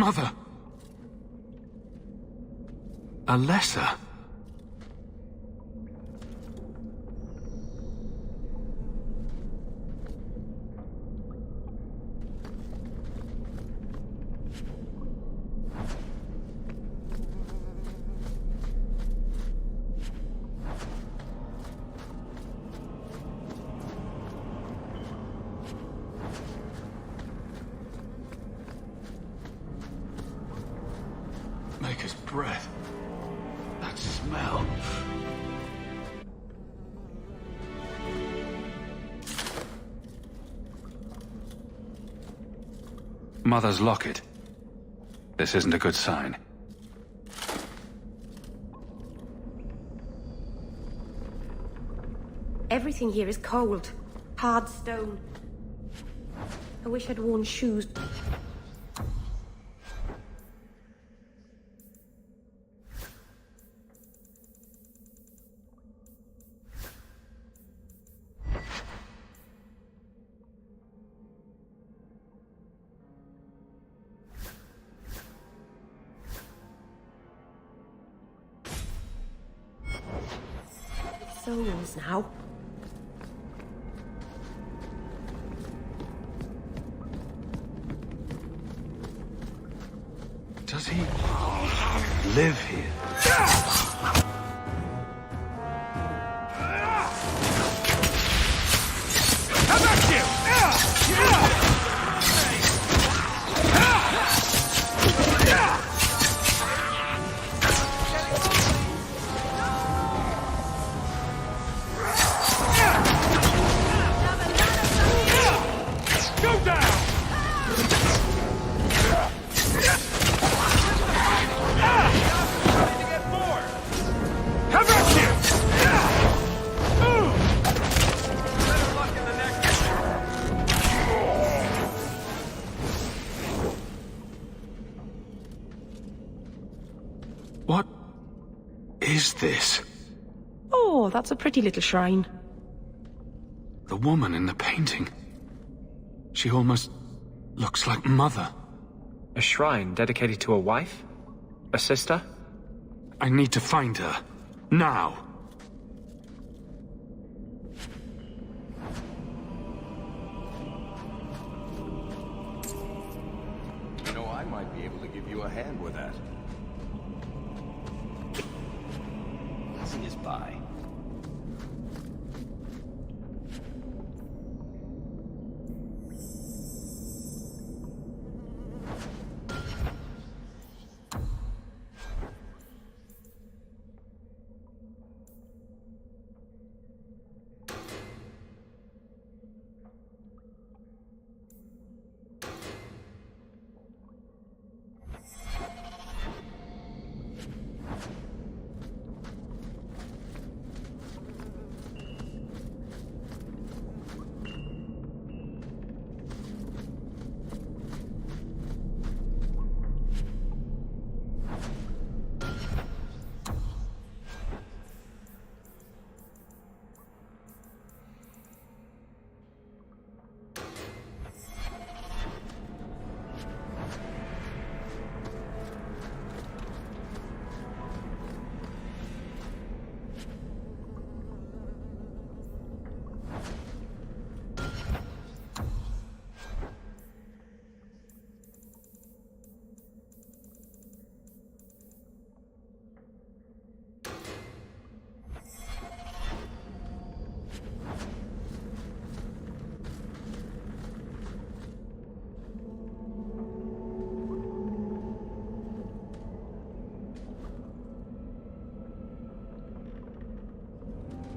Mother! Alessa? Maker's breath. That smell. Mother's locket. This isn't a good sign. Everything here is cold. Hard stone. I wish I'd worn shoes. Souls now. Does he live here? How about you? Go down! How about you? Better luck in the next What is this? Oh, that's a pretty little shrine. The woman in the painting. She almost looks like Mother. A shrine dedicated to a wife? A sister? I need to find her. Now! You know, I might be able to give you a hand with that. Passing is by.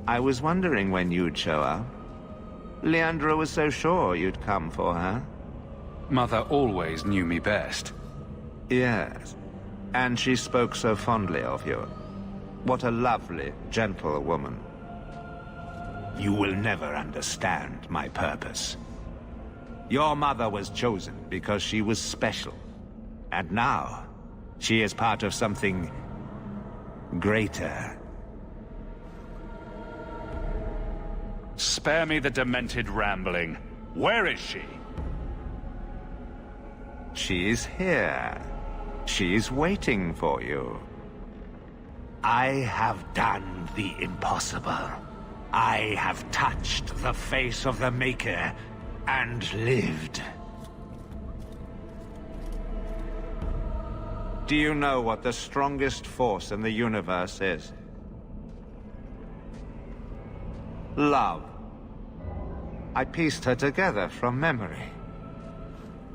I was wondering when you'd show up. Leandra was so sure you'd come for her. Mother always knew me best. Yes, and she spoke so fondly of you. What a lovely, gentle woman. You will never understand my purpose. Your mother was chosen because she was special. And now, she is part of something greater. Spare me the demented rambling. Where is she? She is here. She's waiting for you. I have done the impossible. I have touched the face of the Maker and lived. Do you know what the strongest force in the universe is? Love. I pieced her together from memory.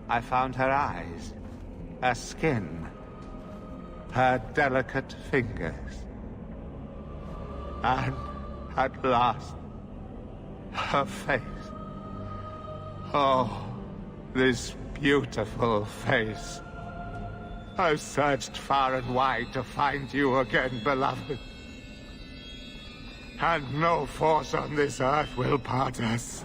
I found her eyes, her skin, her delicate fingers. And at last, her face. Oh, this beautiful face. I've searched far and wide to find you again, beloved. And no force on this earth will part us.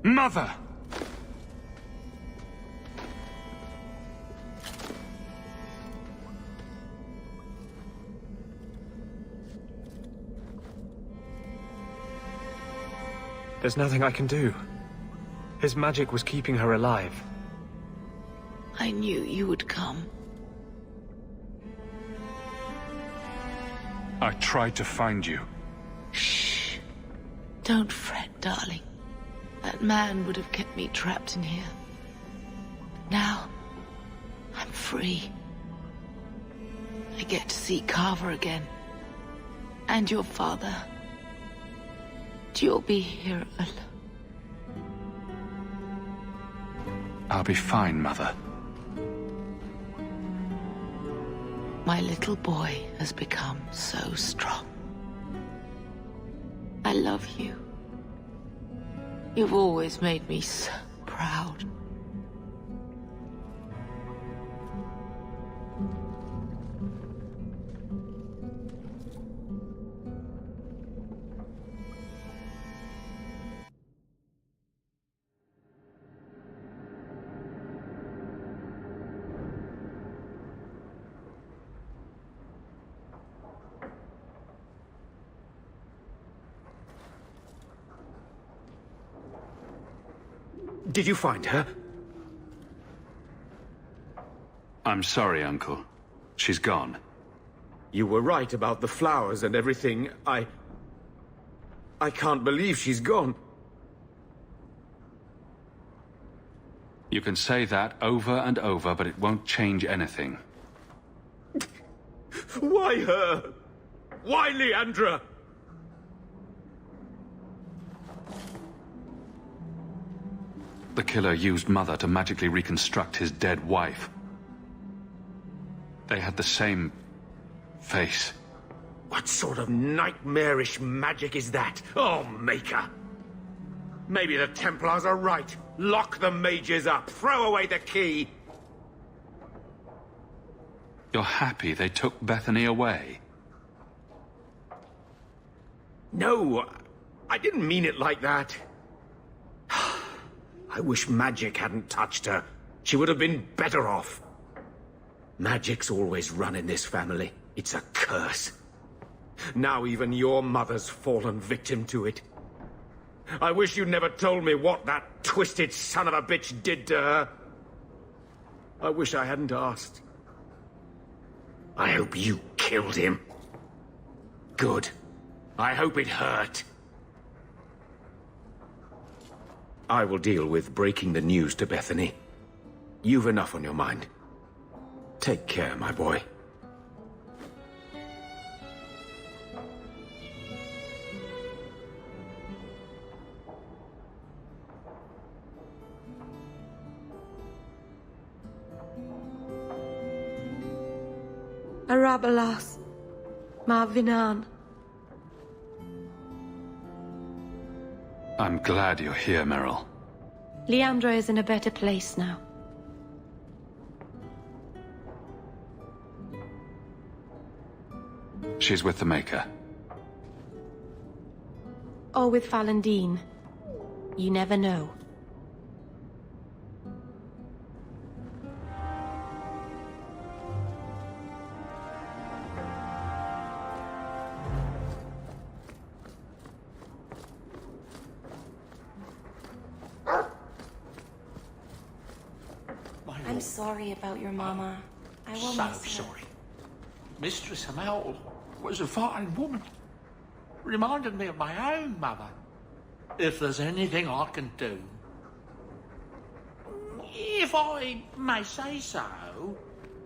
Mother! There's nothing I can do. His magic was keeping her alive. I knew you would come. I tried to find you. Shh. Don't fret, darling. That man would have kept me trapped in here. Now, I'm free. I get to see Carver again. And your father. You'll be here alone. I'll be fine, Mother. My little boy has become so strong. I love you. You've always made me so proud. Did you find her? I'm sorry, Uncle. She's gone. You were right about the flowers and everything. I can't believe she's gone. You can say that over and over, but it won't change anything. Why her? Why Leandra? The killer used Mother to magically reconstruct his dead wife. They had the same face. What sort of nightmarish magic is that? Oh, Maker! Maybe the Templars are right. Lock the mages up. Throw away the key. You're happy they took Bethany away? No, I didn't mean it like that. I wish magic hadn't touched her. She would have been better off. Magic's always run in this family. It's a curse. Now even your mother's fallen victim to it. I wish you'd never told me what that twisted son of a bitch did to her. I wish I hadn't asked. I hope you killed him. Good. I hope it hurt. I will deal with breaking the news to Bethany. You've enough on your mind. Take care, my boy. Arabalas. Marvinan. I'm glad you're here, Meryl. Leandra is in a better place now. She's with the Maker. Or with Falandine. You never know. I'm sorry about your mama. I will So miss her. sorry. Mistress Hamel was a fine woman. Reminded me of my own mother. If there's anything I can do, if I may say so,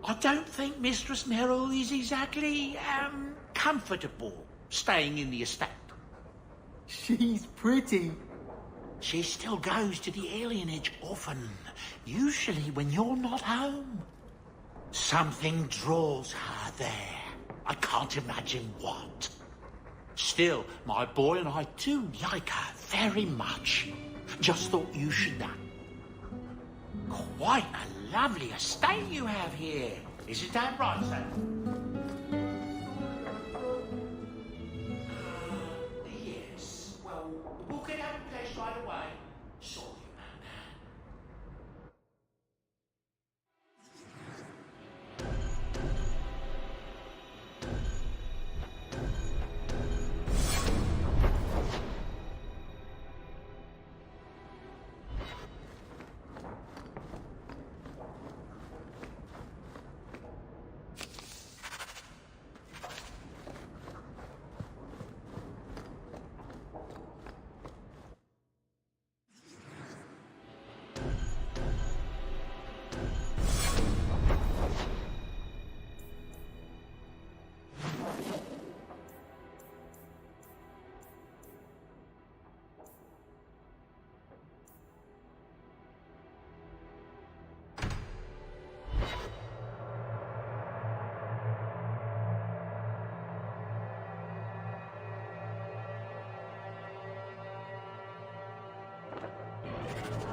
I don't think Mistress Meryl is exactly, comfortable staying in the estate. She's pretty. She still goes to the alienage often, usually when you're not home. Something draws her there. I can't imagine what. Still, my boy and I do like her very much. Just thought you should know. Quite a lovely estate you have here. Isn't that right, sir? Yes. Well, we'll get out of place right away. Sorry about that.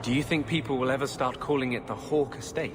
Do you think people will ever start calling it the Hawke Estate?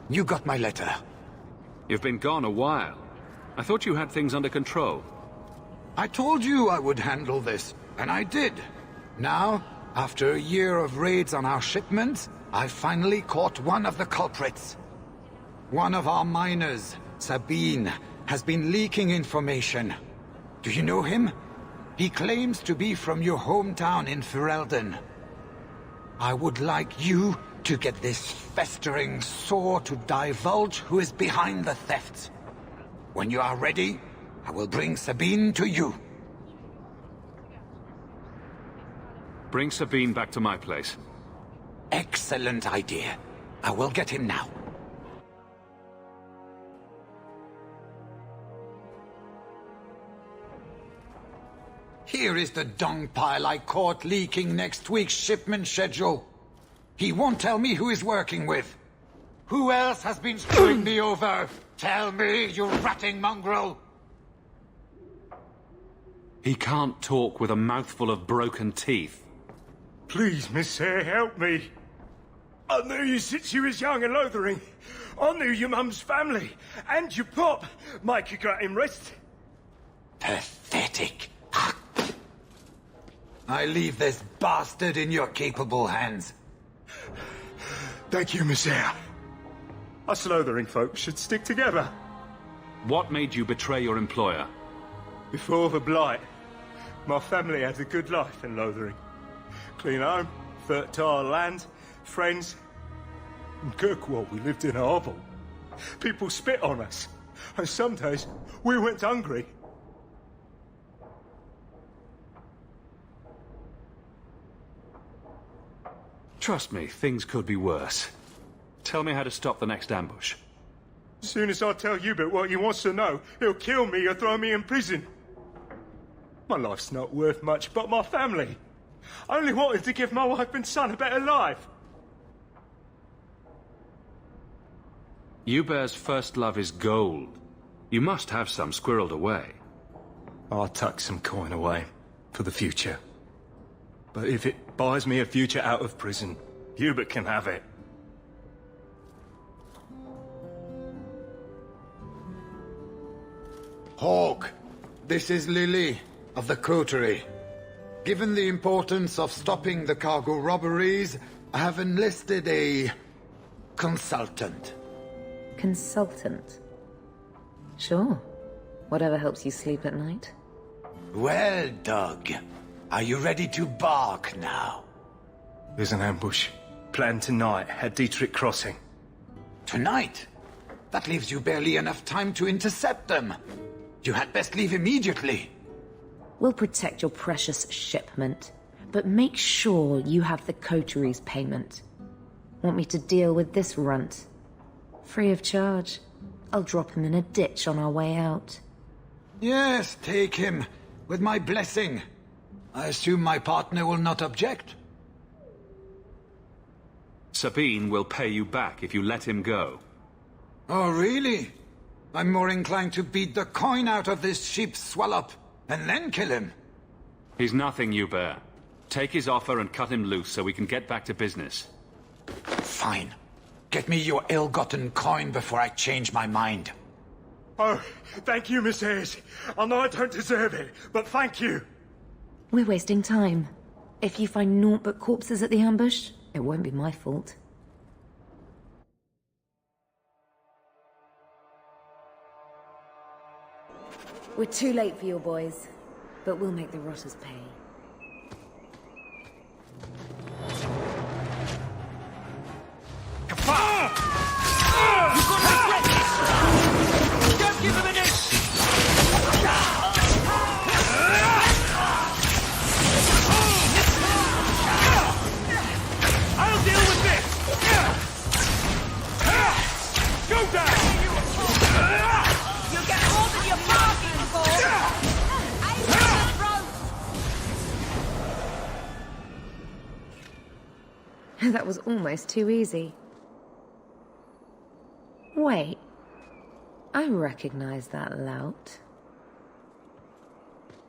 You got my letter. You've been gone a while. I thought you had things under control. I told you I would handle this, and I did. Now, after a year of raids on our shipments, I finally caught one of the culprits. One of our miners, Sabine, has been leaking information. Do you know him? He claims to be from your hometown in Ferelden. I would like you to get this festering sore to divulge who is behind the thefts. When you are ready, I will bring Sabine to you. Bring Sabine back to my place. Excellent idea. I will get him now. Here is the dung pile I caught leaking next week's shipment schedule. He won't tell me who he's working with. Who else has been screwing me over? Tell me, you ratting mongrel! He can't talk with a mouthful of broken teeth. Please, Miss Hare, help me. I knew you since you was young and Lothering. I knew your mum's family, and your pop. Micah got him rest. Pathetic. I leave this bastard in your capable hands. Thank you, Miss Hare. Us Lothering folks should stick together. What made you betray your employer? Before the Blight, my family had a good life in Lothering. Clean home, fertile land, friends. In Kirkwall, we lived in a hovel. People spit on us, and some days we went hungry. Trust me, things could be worse. Tell me how to stop the next ambush. As soon as I tell Hubert what he wants to know, he'll kill me or throw me in prison. My life's not worth much, but my family. I only wanted to give my wife and son a better life. Hubert's first love is gold. You must have some squirreled away. I'll tuck some coin away for the future. But if it buys me a future out of prison, Hubert can have it. Hawk, this is Lily of the Coterie. Given the importance of stopping the cargo robberies, I have enlisted a consultant. Consultant? Sure. Whatever helps you sleep at night. Well, Doug, are you ready to bark now? There's an ambush planned tonight at Dietrich Crossing. Tonight? That leaves you barely enough time to intercept them. You had best leave immediately. We'll protect your precious shipment, but make sure you have the Coterie's payment. Want me to deal with this runt? Free of charge. I'll drop him in a ditch on our way out. Yes, take him, with my blessing. I assume my partner will not object? Sabine will pay you back if you let him go. Oh, really? I'm more inclined to beat the coin out of this sheep swallow and then kill him. He's nothing, Hubert. Take his offer and cut him loose so we can get back to business. Fine. Get me your ill-gotten coin before I change my mind. Oh, thank you, Miss Hayes. I know I don't deserve it, but thank you. We're wasting time. If you find naught but corpses at the ambush, it won't be my fault. We're too late for your boys, but we'll make the rotters pay. Don't give him an inch! I'll deal with this! Go down! You get more than you're bargaining for! That was almost too easy. Wait. I recognize that lout.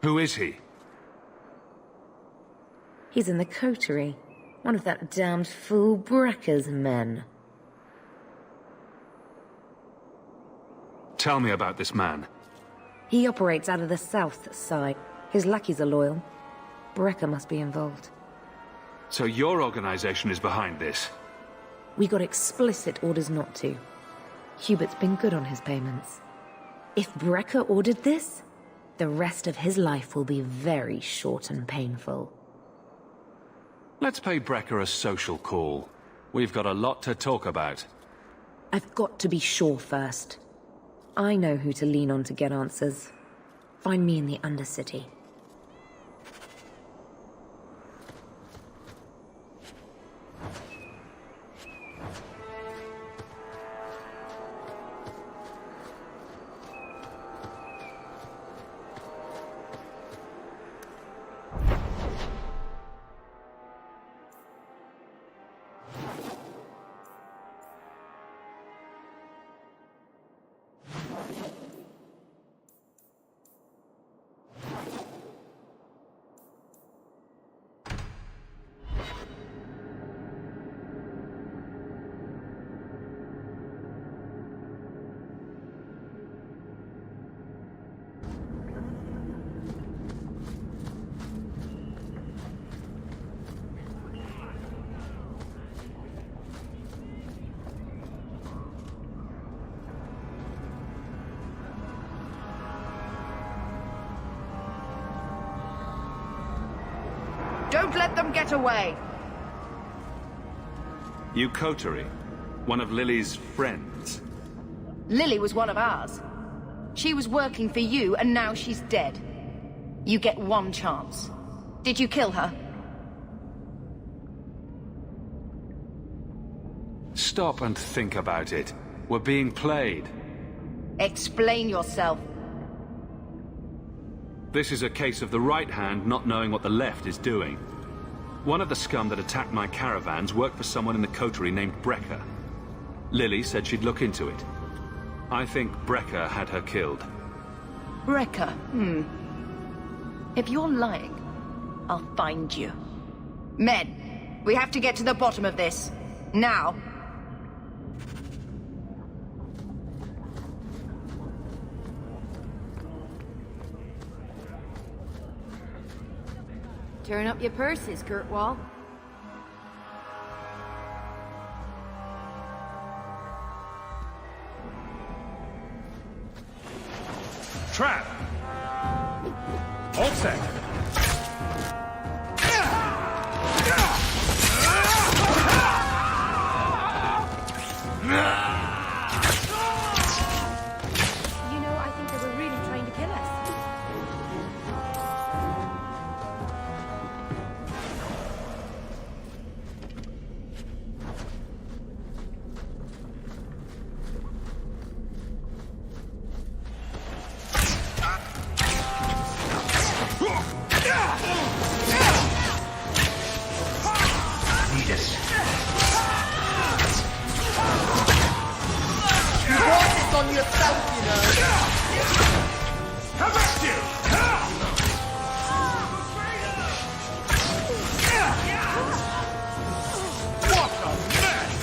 Who is he? He's in the coterie. One of that damned fool Brekker's men. Tell me about this man. He operates out of the south side. His lackeys are loyal. Brecker must be involved. So your organization is behind this? We got explicit orders not to. Hubert's been good on his payments. If Brecker ordered this, the rest of his life will be very short and painful. Let's pay Brecker a social call. We've got a lot to talk about. I've got to be sure first. I know who to lean on to get answers. Find me in the Undercity. Don't let them get away! You Coterie, one of Lily's friends. Lily was one of ours. She was working for you, and now she's dead. You get one chance. Did you kill her? Stop and think about it. We're being played. Explain yourself. This is a case of the right hand not knowing what the left is doing. One of the scum that attacked my caravans worked for someone in the coterie named Brecker. Lily said she'd look into it. I think Brecker had her killed. Brecker, If you're lying, I'll find you. Men, we have to get to the bottom of this. Now. Turn up your purses, Kurtwall. Trap! All set. You know, I think they were really trying to kill us. On yourself, you know. How about you? What a mess!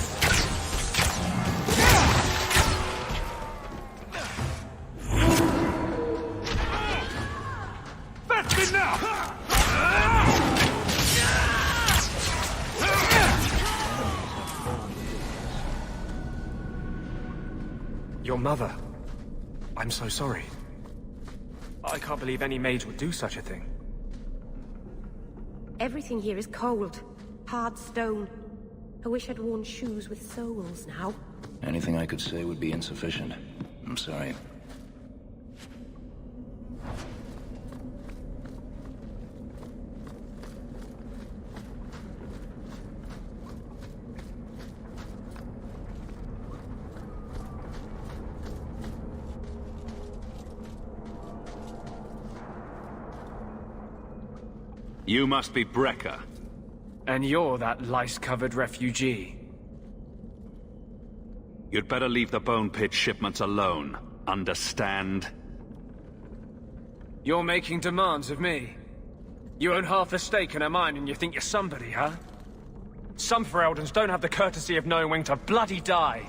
That's enough! Your mother. I'm so sorry. I can't believe any mage would do such a thing. Everything here is cold. Hard stone. I wish I'd worn shoes with soles now. Anything I could say would be insufficient. I'm sorry. You must be Brecker. And you're that lice-covered refugee. You'd better leave the Bone Pit shipments alone. Understand? You're making demands of me. You own half a stake in a mine and you think you're somebody, huh? Some Fereldans don't have the courtesy of knowing when to bloody die.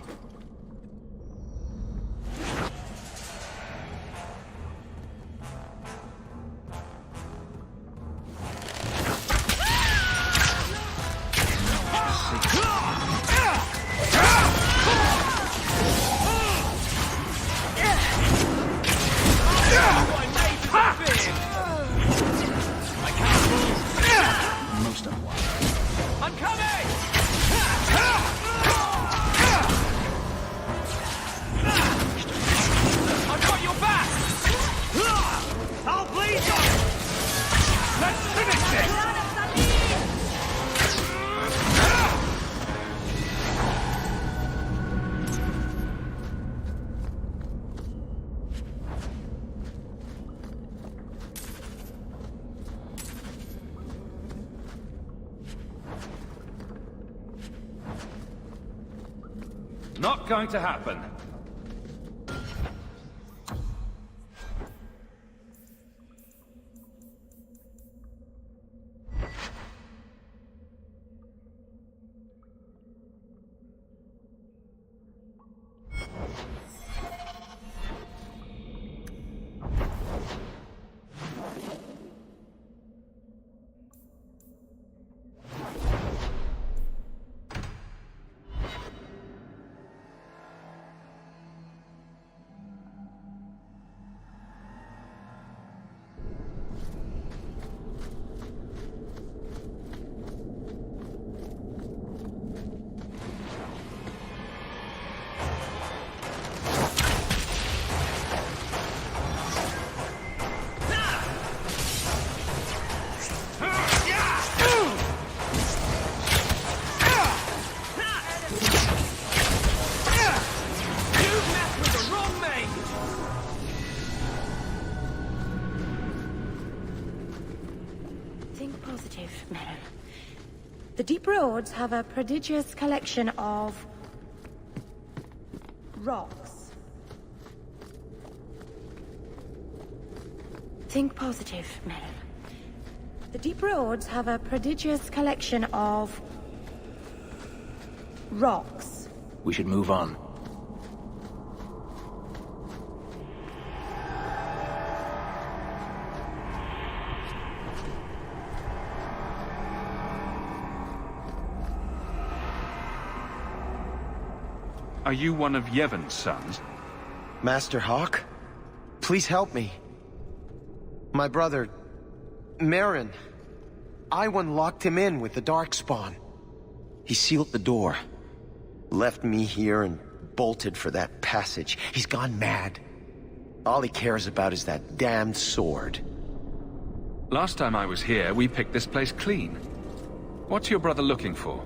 Not going to happen. The Deep Roads have a prodigious collection of rocks. Think positive, Merrill. The Deep Roads have a prodigious collection of rocks. We should move on. Are you one of Yevon's sons? Master Hawk? Please help me. My brother, Merrin. Iwan locked him in with the Darkspawn. He sealed the door. Left me here and bolted for that passage. He's gone mad. All he cares about is that damned sword. Last time I was here, we picked this place clean. What's your brother looking for?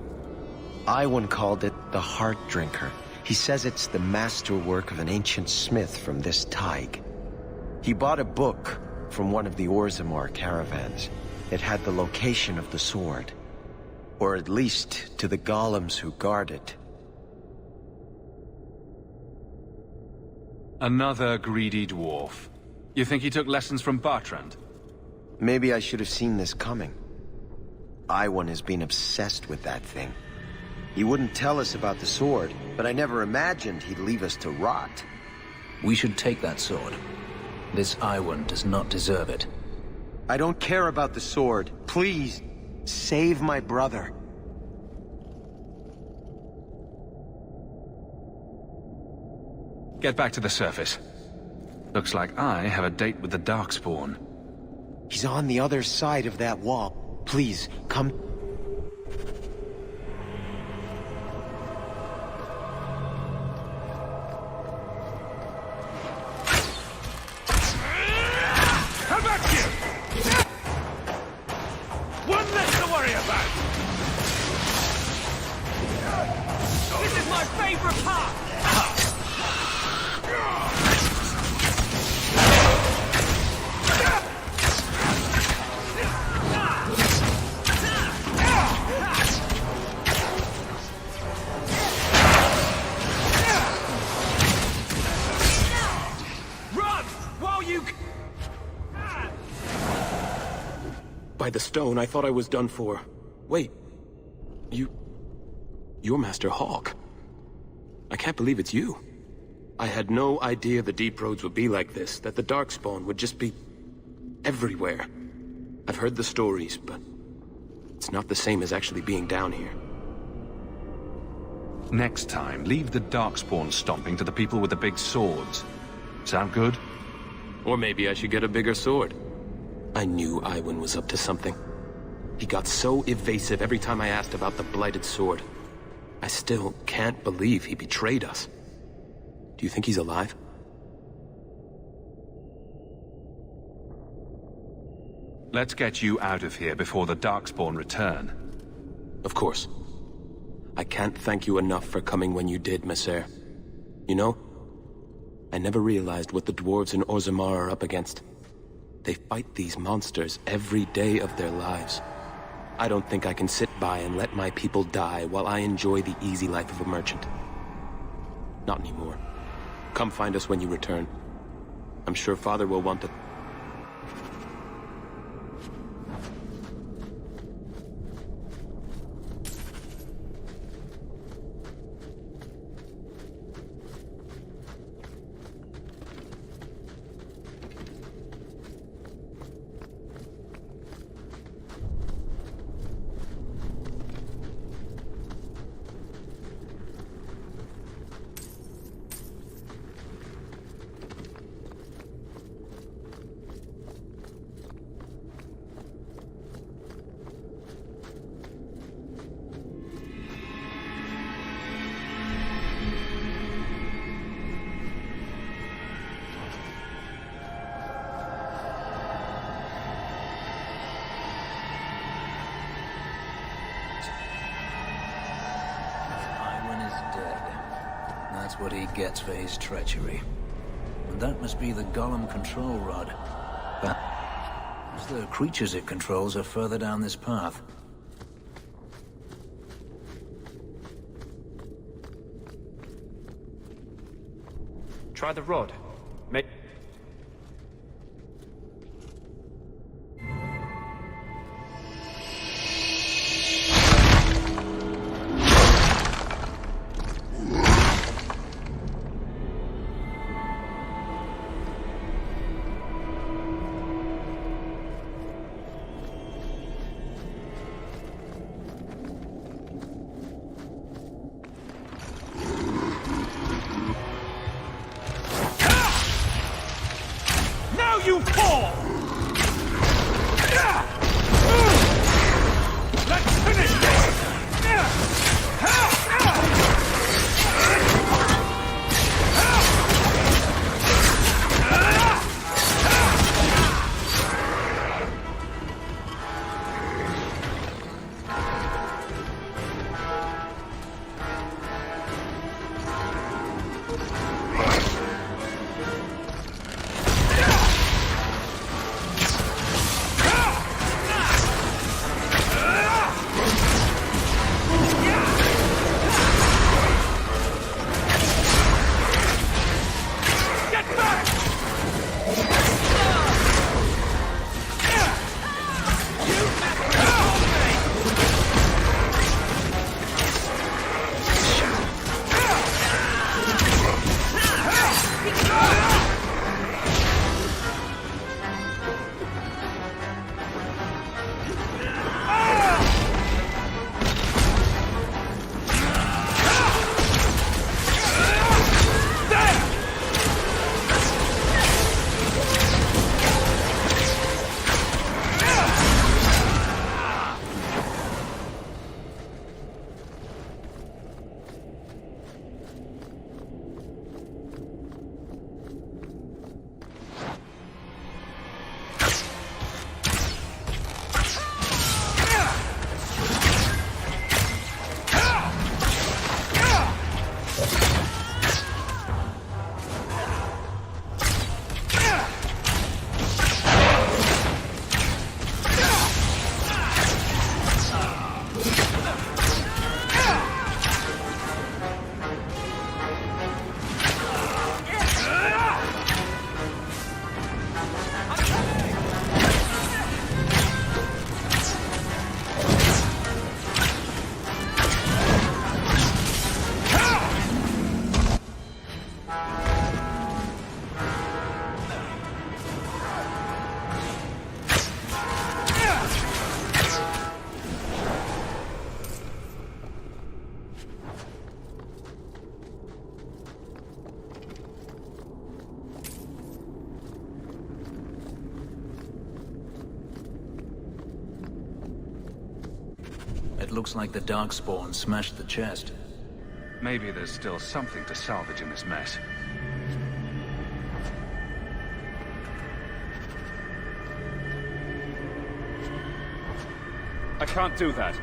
Iwan called it the Heart Drinker. He says it's the masterwork of an ancient smith from this Tig. He bought a book from one of the Orzammar caravans. It had the location of the sword. Or at least to the golems who guard it. Another greedy dwarf. You think he took lessons from Bartrand? Maybe I should have seen this coming. Iwan has been obsessed with that thing. He wouldn't tell us about the sword, but I never imagined he'd leave us to rot. We should take that sword. This Iwan does not deserve it. I don't care about the sword. Please, save my brother. Get back to the surface. Looks like I have a date with the Darkspawn. He's on the other side of that wall. Please, come... Come back here! One less to worry about! This is my favorite part! By the stone, I thought I was done for. Wait. You're Master Hawk. I can't believe it's you. I had no idea the Deep Roads would be like this, that the Darkspawn would just be... everywhere. I've heard the stories, but... it's not the same as actually being down here. Next time, leave the Darkspawn stomping to the people with the big swords. Sound good? Or maybe I should get a bigger sword. I knew Iwan was up to something. He got so evasive every time I asked about the Blighted Sword. I still can't believe he betrayed us. Do you think he's alive? Let's get you out of here before the Darkspawn return. Of course. I can't thank you enough for coming when you did, Messer. You know, I never realized what the dwarves in Orzammar are up against. They fight these monsters every day of their lives. I don't think I can sit by and let my people die while I enjoy the easy life of a merchant. Not anymore. Come find us when you return. I'm sure Father will want to... That's what he gets for his treachery. And that must be the Golem control rod. But the creatures it controls are further down this path. Try the rod. You fall! Let's finish this! It looks like the Darkspawn smashed the chest. Maybe there's still something to salvage in this mess. I can't do that.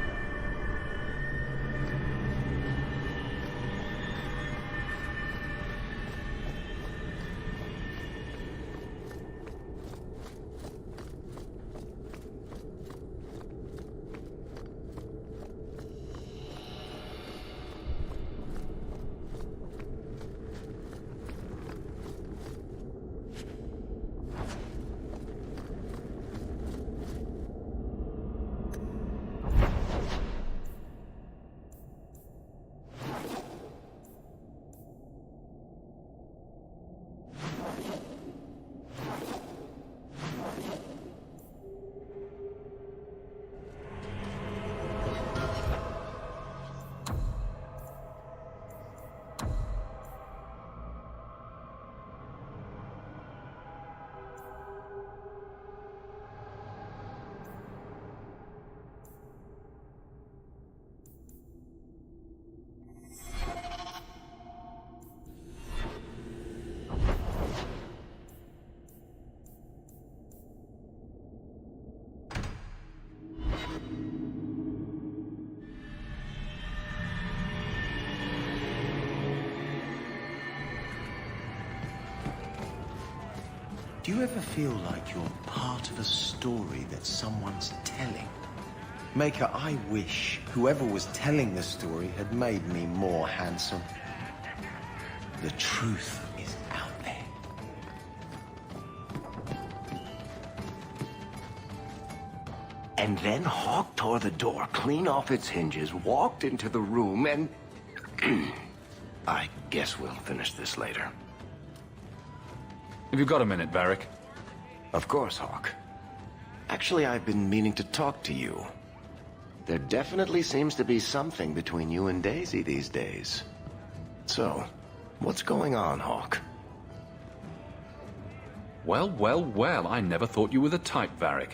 Do you ever feel like you're part of a story that someone's telling? Maker, I wish whoever was telling the story had made me more handsome. The truth is out there. And then Hawk tore the door clean off its hinges, walked into the room, and... I guess we'll finish this later. Have you got a minute, Varric? Of course, Hawk. Actually, I've been meaning to talk to you. There definitely seems to be something between you and Daisy these days. So, what's going on, Hawk? Well, well, well, I never thought you were the type, Varric.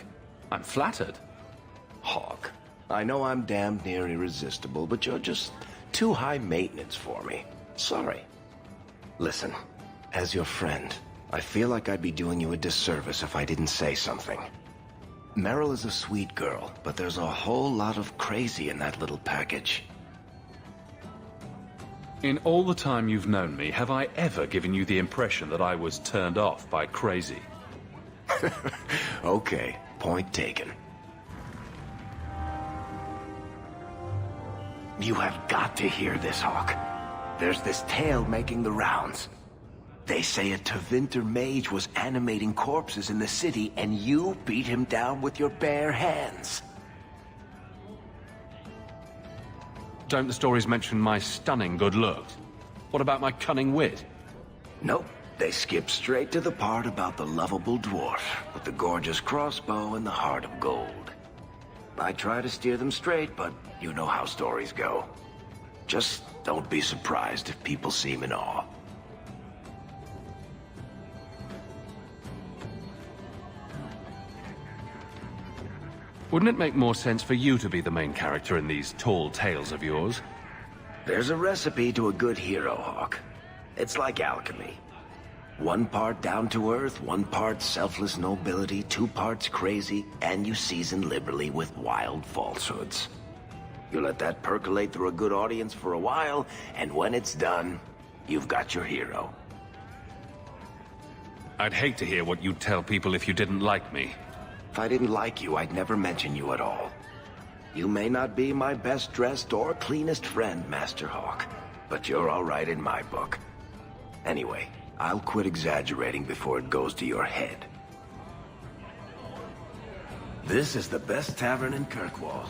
I'm flattered. Hawk, I know I'm damned near irresistible, but you're just too high maintenance for me. Sorry. Listen, as your friend, I feel like I'd be doing you a disservice if I didn't say something. Meryl is a sweet girl, but there's a whole lot of crazy in that little package. In all the time you've known me, have I ever given you the impression that I was turned off by crazy? Okay, point taken. You have got to hear this, Hawk. There's this tale making the rounds. They say a Tevinter mage was animating corpses in the city, and you beat him down with your bare hands. Don't the stories mention my stunning good looks? What about my cunning wit? Nope. They skip straight to the part about the lovable dwarf with the gorgeous crossbow and the heart of gold. I try to steer them straight, but you know how stories go. Just don't be surprised if people seem in awe. Wouldn't it make more sense for you to be the main character in these tall tales of yours? There's a recipe to a good hero, Hawk. It's like alchemy. 1 part down to earth, 1 part selfless nobility, 2 parts crazy, and you season liberally with wild falsehoods. You let that percolate through a good audience for a while, and when it's done, you've got your hero. I'd hate to hear what you'd tell people if you didn't like me. If I didn't like you, I'd never mention you at all. You may not be my best dressed or cleanest friend, Master Hawk, but you're all right in my book. Anyway, I'll quit exaggerating before it goes to your head. This is the best tavern in Kirkwall.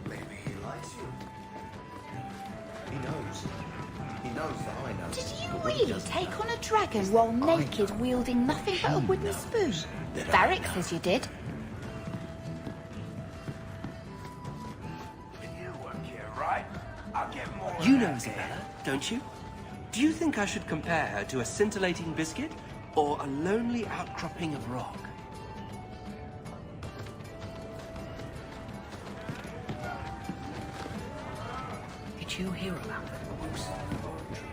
Maybe he likes you. He knows. He knows that I know. Did you really take on a dragon while naked, wielding nothing but a wooden spoon? Varric says you did. You work here, right? I'll get more. You know Isabella, don't you? Do you think I should compare her to a scintillating biscuit or a lonely outcropping of rock? Did you hear about the Moose laboratory?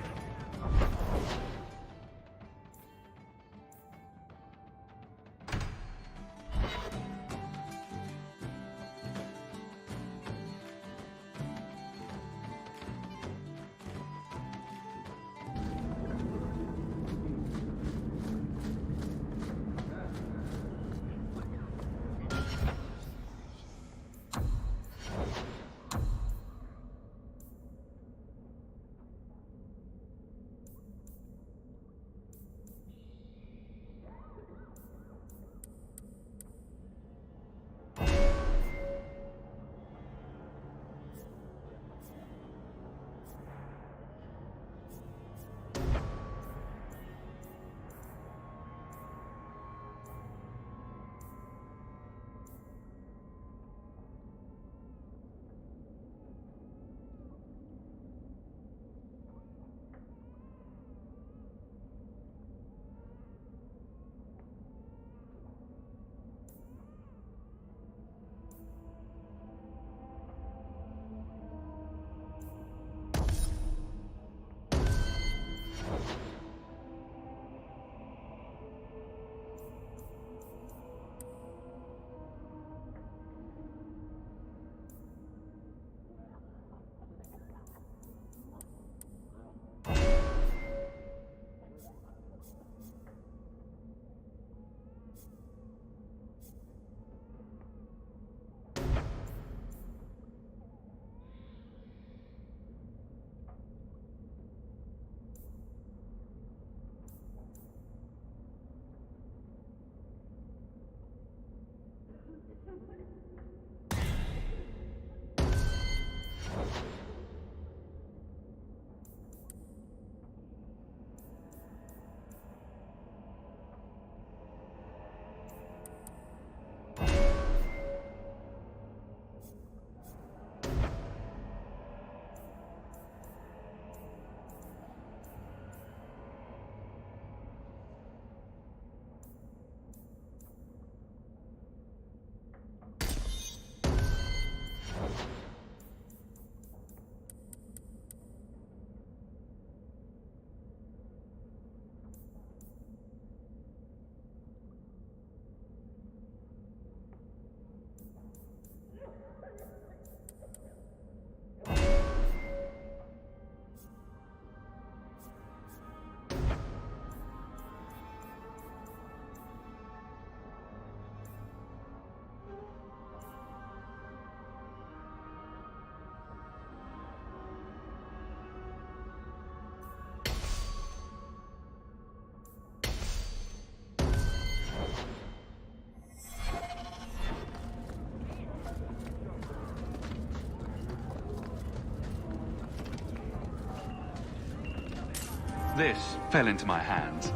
This fell into my hands.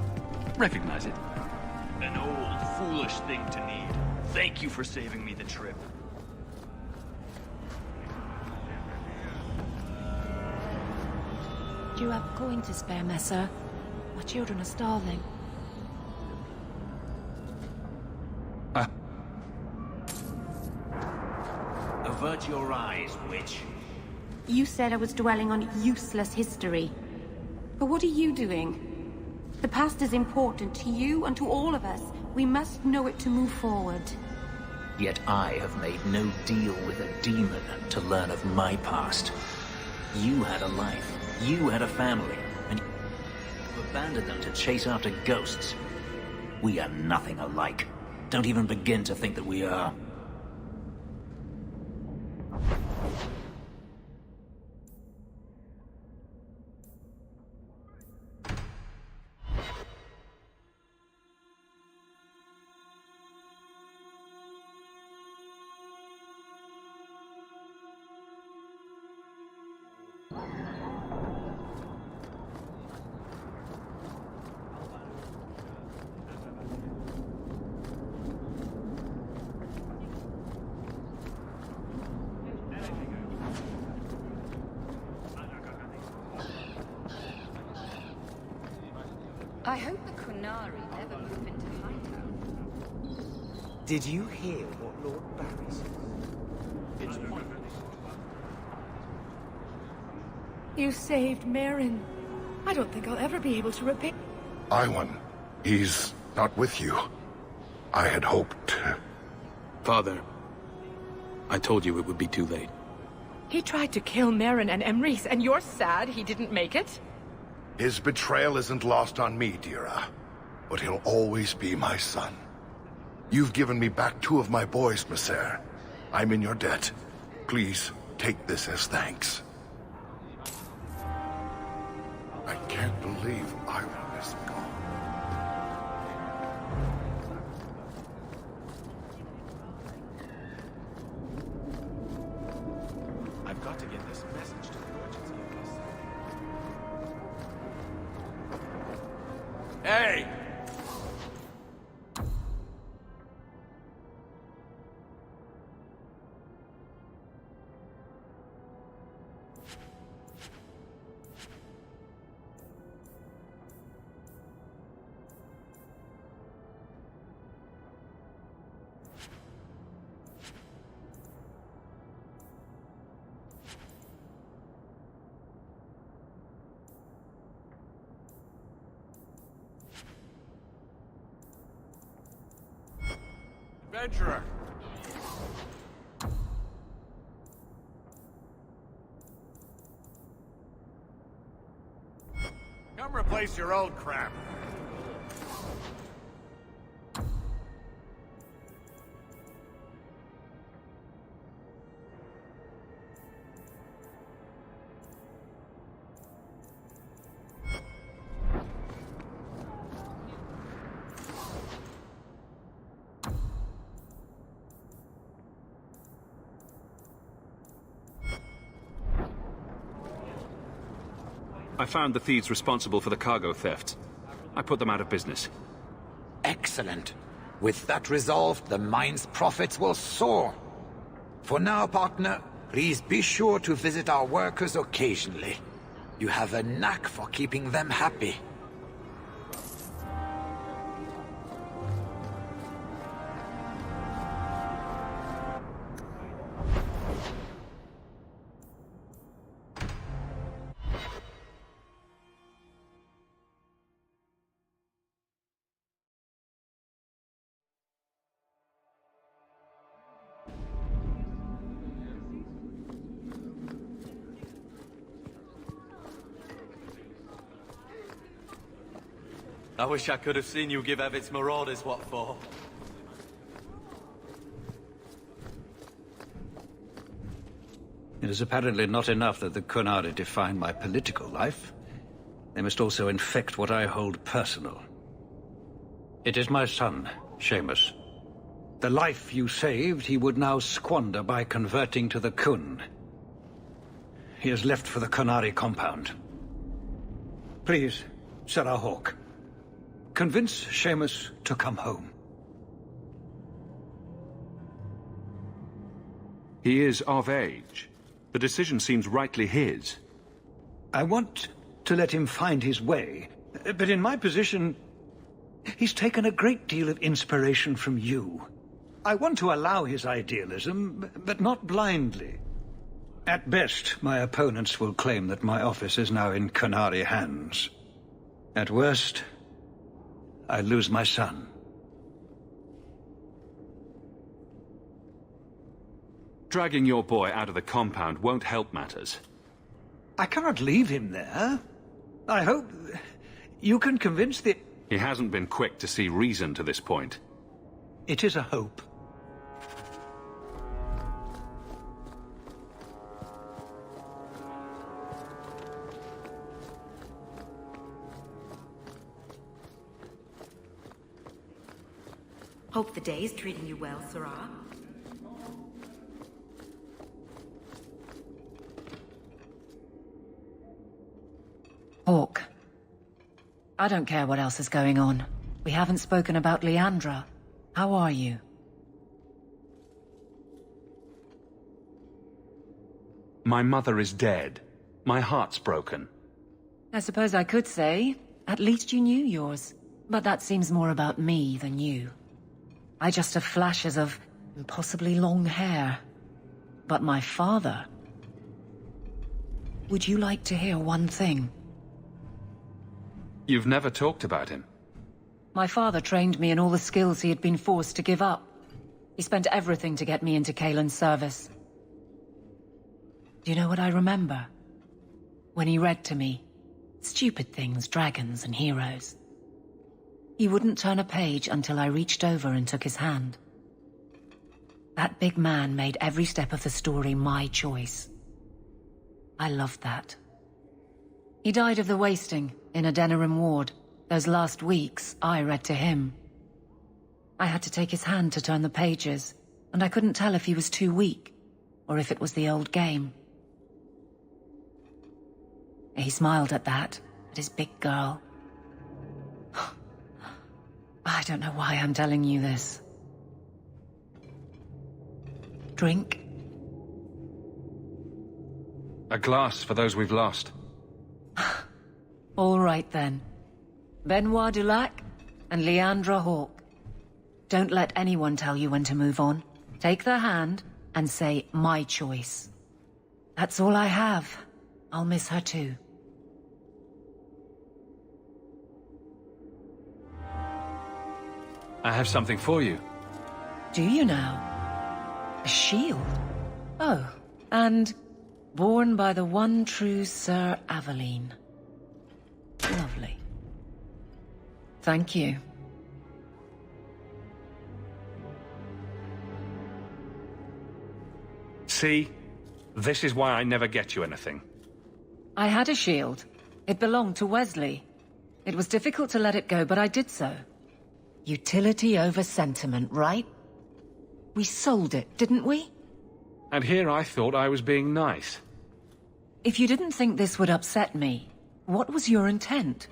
Recognize it? An old, foolish thing to need. Thank you for saving me the trip. Do you have coin to spare, Messer? My children are starving. Avert your eyes, witch. You said I was dwelling on useless history. But what are you doing? The past is important to you and to all of us. We must know it to move forward. Yet I have made no deal with a demon to learn of my past. You had a life, you had a family, and you abandoned them to chase after ghosts. We are nothing alike. Don't even begin to think that we are. I hope the Qunari never move into Hightown. Did you hear what Lord Barry said? It's You saved Merrin. I don't think I'll ever be able to repay... Iwan, he's not with you. I had hoped... Father, I told you it would be too late. He tried to kill Merrin and Emrys, and you're sad he didn't make it? His betrayal isn't lost on me, Dira. But he'll always be my son. You've given me back 2 of my boys, Messer. I'm in your debt. Please, take this as thanks. I can't believe Iwan is gone. I've got to get this message to the urgency of this. Hey! Adventurer! Come replace your old crap. I found the thieves responsible for the cargo theft. I put them out of business. Excellent. With that resolved, the mine's profits will soar. For now, partner, please be sure to visit our workers occasionally. You have a knack for keeping them happy. I wish I could have seen you give Evit's marauders what for. It is apparently not enough that the Qunari define my political life. They must also infect what I hold personal. It is my son, Seamus. The life you saved, he would now squander by converting to the Khun. He has left for the Qunari compound. Please, Sarah Hawke. Convince Seamus to come home. He is of age. The decision seems rightly his. I want to let him find his way, but in my position, he's taken a great deal of inspiration from you. I want to allow his idealism, but not blindly. At best, my opponents will claim that my office is now in Qunari hands. At worst, I lose my son. Dragging your boy out of the compound won't help matters. I cannot leave him there. I hope you can convince the... He hasn't been quick to see reason to this point. It is a hope. Hope the day's treating you well, Sarah. Hawke. I don't care what else is going on. We haven't spoken about Leandra. How are you? My mother is dead. My heart's broken. I suppose I could say, at least you knew yours. But that seems more about me than you. I just have flashes of impossibly long hair. But my father... Would you like to hear one thing? You've never talked about him. My father trained me in all the skills he had been forced to give up. He spent everything to get me into Cailan's service. Do you know what I remember? When he read to me, stupid things, dragons and heroes. He wouldn't turn a page until I reached over and took his hand. That big man made every step of the story my choice. I loved that. He died of the wasting in Adeniram Ward. Those last weeks, I read to him. I had to take his hand to turn the pages, and I couldn't tell if he was too weak, or if it was the old game. He smiled at that, at his big girl. I don't know why I'm telling you this. Drink? A glass for those we've lost. All right then. Benoit Dulac and Leandra Hawke. Don't let anyone tell you when to move on. Take their hand and say, my choice. That's all I have. I'll miss her too. I have something for you. Do you now? A shield? Oh, and born by the one true Sir Aveline. Lovely. Thank you. See? This is why I never get you anything. I had a shield. It belonged to Wesley. It was difficult to let it go, but I did so. Utility over sentiment, right? We sold it, didn't we? And here I thought I was being nice. If you didn't think this would upset me, What was your intent?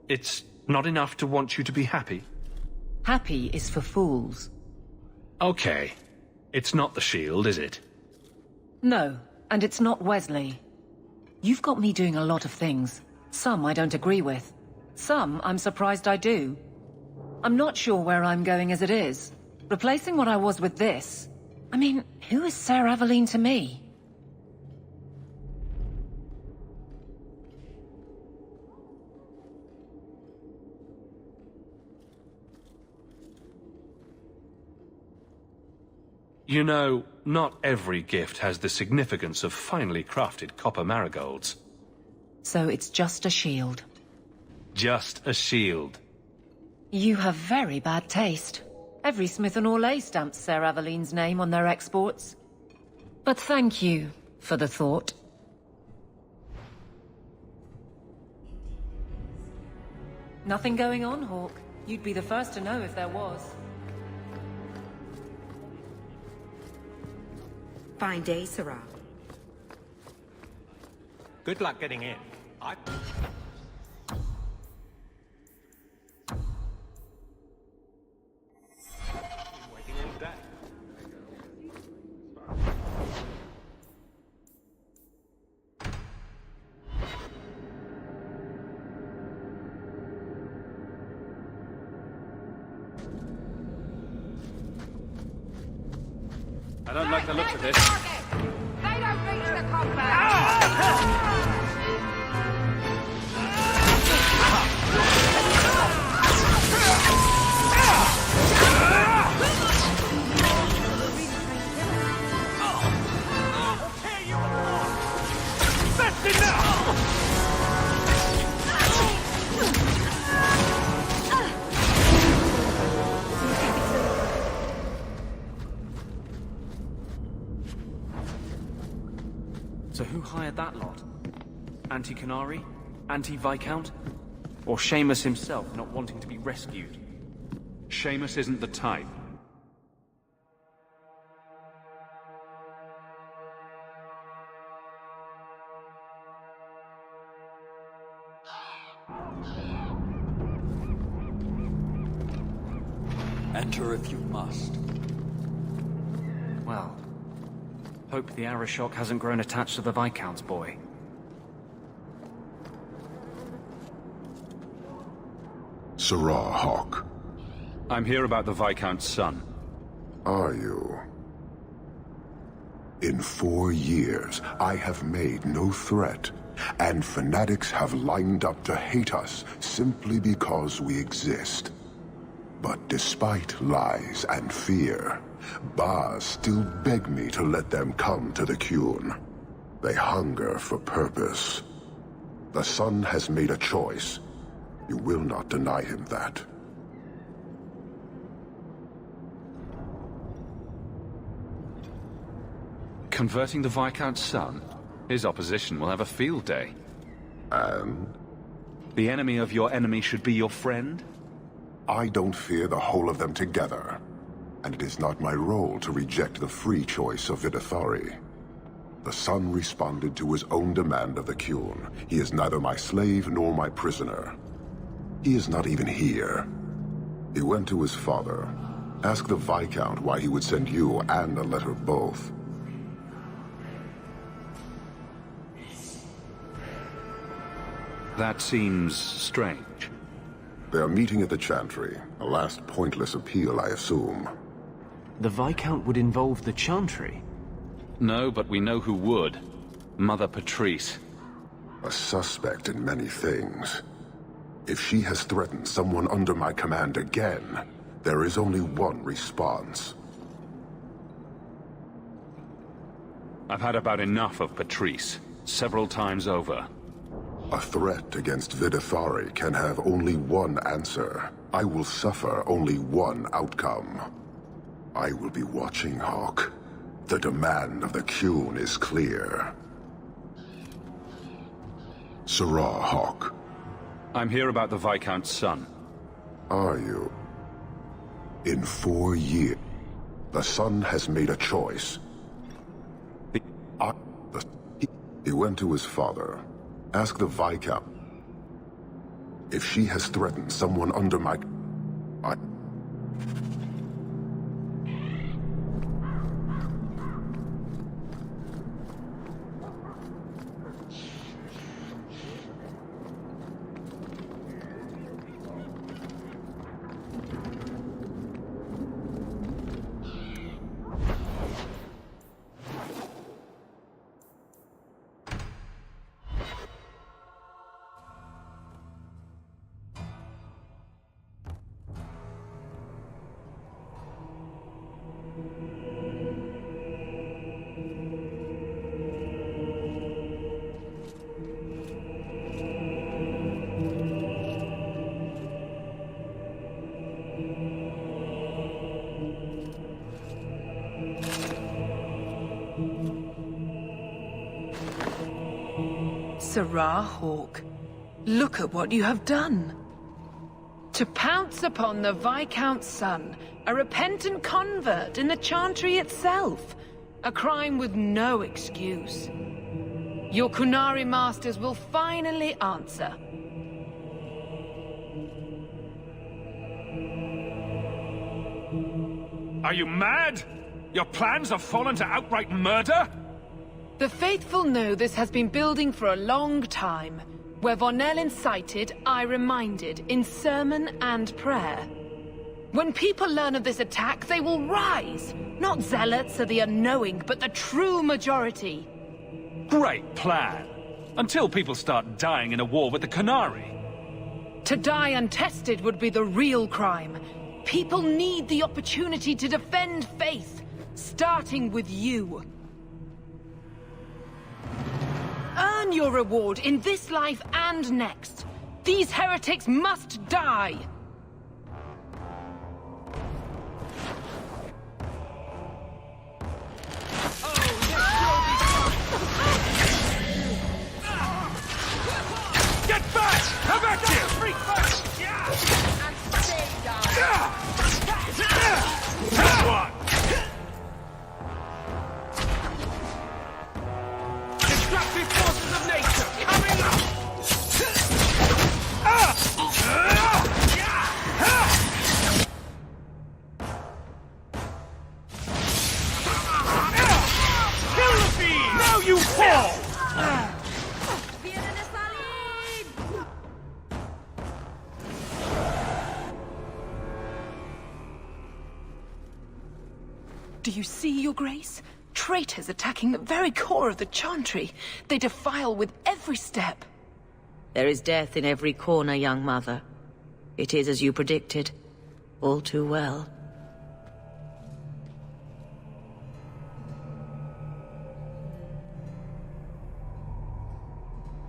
It's not enough to want you to be happy? Happy is for fools. Okay. It's not the shield, is it? No, and it's not Wesley. You've got me doing a lot of things. Some I don't agree with. Some I'm surprised I do. I'm not sure where I'm going as it is. Replacing what I was with this... I mean, who is Ser Aveline to me? You know, not every gift has the significance of finely crafted copper marigolds. So it's just a shield. Just a shield. You have very bad taste. Every Smith & Orlais stamps Ser Aveline's name on their exports. But thank you for the thought. Nothing going on, Hawke. You'd be the first to know if there was. Fine day, Sarah. Good luck getting in. I don't like the look of this. They don't reach the combat! That's enough! So who hired that lot? Anti-Canary? Anti-Viscount? Or Seamus himself not wanting to be rescued? Seamus isn't the type. Enter if you must. Well, hope the Arishok hasn't grown attached to the Viscount's boy. Sarah Hawke. I'm here about the Viscount's son. Are you? In 4 years, I have made no threat, and fanatics have lined up to hate us simply because we exist. But despite lies and fear, Baz still beg me to let them come to the Qun. They hunger for purpose. The son has made a choice. You will not deny him that. Converting the Viscount's son? His opposition will have a field day. And? The enemy of your enemy should be your friend? I don't fear the whole of them together. And it is not my role to reject the free choice of Videthari. The son responded to his own demand of the Qun. He is neither my slave nor my prisoner. He is not even here. He went to his father. Ask the Viscount why he would send you and a letter both. That seems strange. They are meeting at the Chantry. A last pointless appeal, I assume. The Viscount would involve the Chantry? No, but we know who would. Mother Patrice. A suspect in many things. If she has threatened someone under my command again, there is only one response. I've had about enough of Patrice. Several times over. A threat against Videthari can have only one answer. I will suffer only one outcome. I will be watching, Hawke. The demand of the Qun is clear. Sarah Hawke. I'm here about the Viscount's son. Are you? In 4 years, the son has made a choice. He went to his father. Ask the Viscount. If she has threatened someone under my... Serah Hawke, look at what you have done. To pounce upon the Viscount's son, a repentant convert in the Chantry itself, a crime with no excuse. Your Qunari masters will finally answer. Are you mad? Your plans have fallen to outright murder? The faithful know this has been building for a long time. Where Vonel incited, I reminded, in sermon and prayer. When people learn of this attack, they will rise. Not zealots or the unknowing, but the true majority. Great plan. Until people start dying in a war with the Qunari. To die untested would be the real crime. People need the opportunity to defend faith, starting with you. Earn your reward in this life and next. These heretics must die. Get back! Come back here! That's one! Destructive forces of nature coming up! Kill the fiend! Now you fall! Do you see, Your Grace? Traitors attacking the very core of the Chantry. They defile with every step. There is death in every corner, young mother. It is as you predicted. All too well.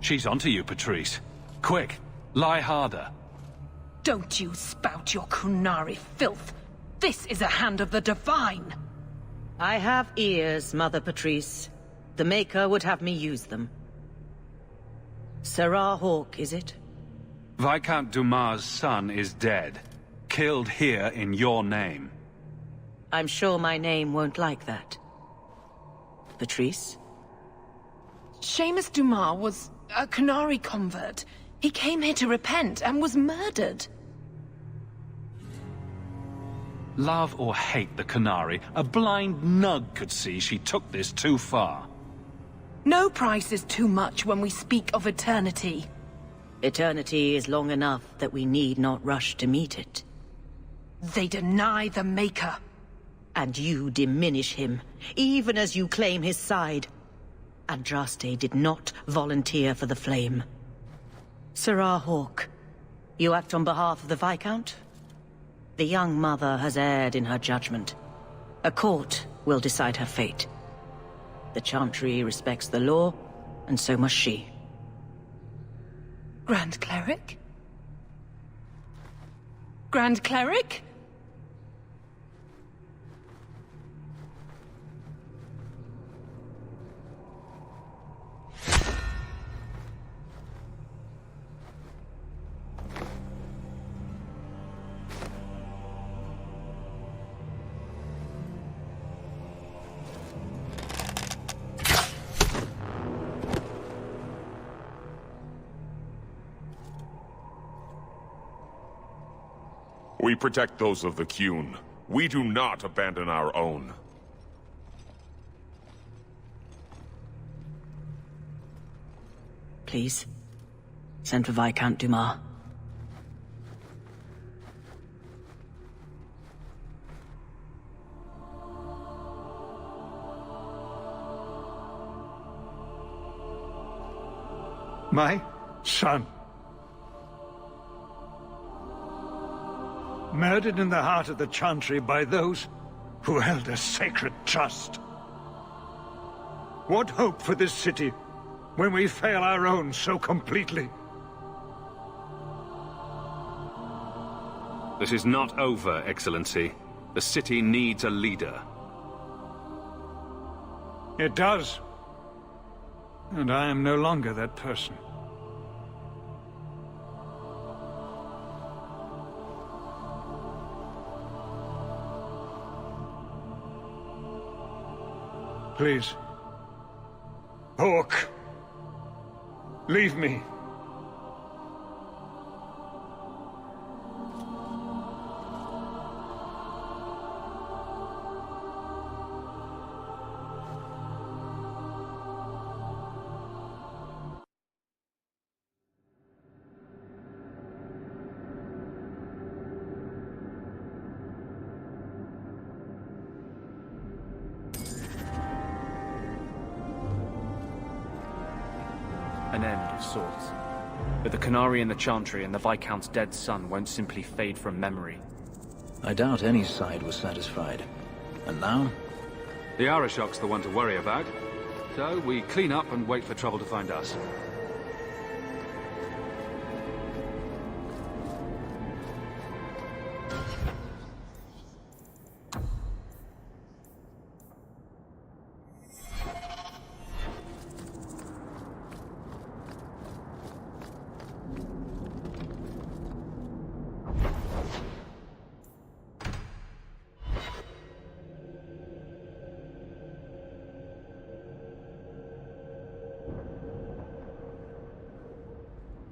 She's onto you, Patrice. Quick, lie harder. Don't you spout your Qunari filth. This is a hand of the Divine. I have ears, Mother Patrice. The Maker would have me use them. Serah Hawke, is it? Viscount Dumas' son is dead. Killed here in your name. I'm sure my name won't like that. Patrice? Seamus Dumas was a Qunari convert. He came here to repent and was murdered. Love or hate the Qunari, a blind nug could see she took this too far. No price is too much when we speak of eternity. Eternity is long enough that we need not rush to meet it. They deny the Maker. And you diminish him, even as you claim his side. Andraste did not volunteer for the flame. Serah Hawke, you act on behalf of the Viscount? The young mother has erred in her judgment. A court will decide her fate. The Chantry respects the law, and so must she. Grand Cleric? Grand Cleric? We protect those of the Qun. We do not abandon our own. Please, send for Viscount Dumas. My son. Murdered in the heart of the Chantry by those who held a sacred trust. What hope for this city when we fail our own so completely? This is not over, Excellency. The city needs a leader. It does. And I am no longer that person. Please. Hawke. Leave me. An end of sorts. But the Qunari and the Chantry and the Viscount's dead son won't simply fade from memory. I doubt any side was satisfied. And now? The Arishok's the one to worry about. So we clean up and wait for trouble to find us.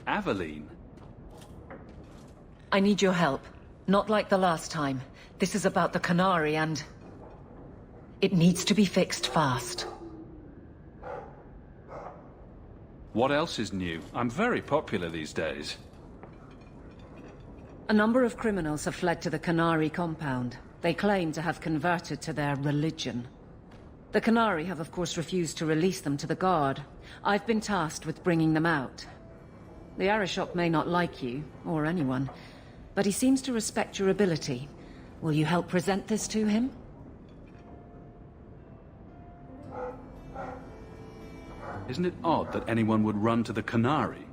Aveline? I need your help. Not like the last time. This is about the Qunari and... it needs to be fixed fast. What else is new? I'm very popular these days. A number of criminals have fled to the Qunari compound. They claim to have converted to their religion. The Qunari have of course refused to release them to the Guard. I've been tasked with bringing them out. The Arishok may not like you, or anyone, but he seems to respect your ability. Will you help present this to him? Isn't it odd that anyone would run to the Qunari?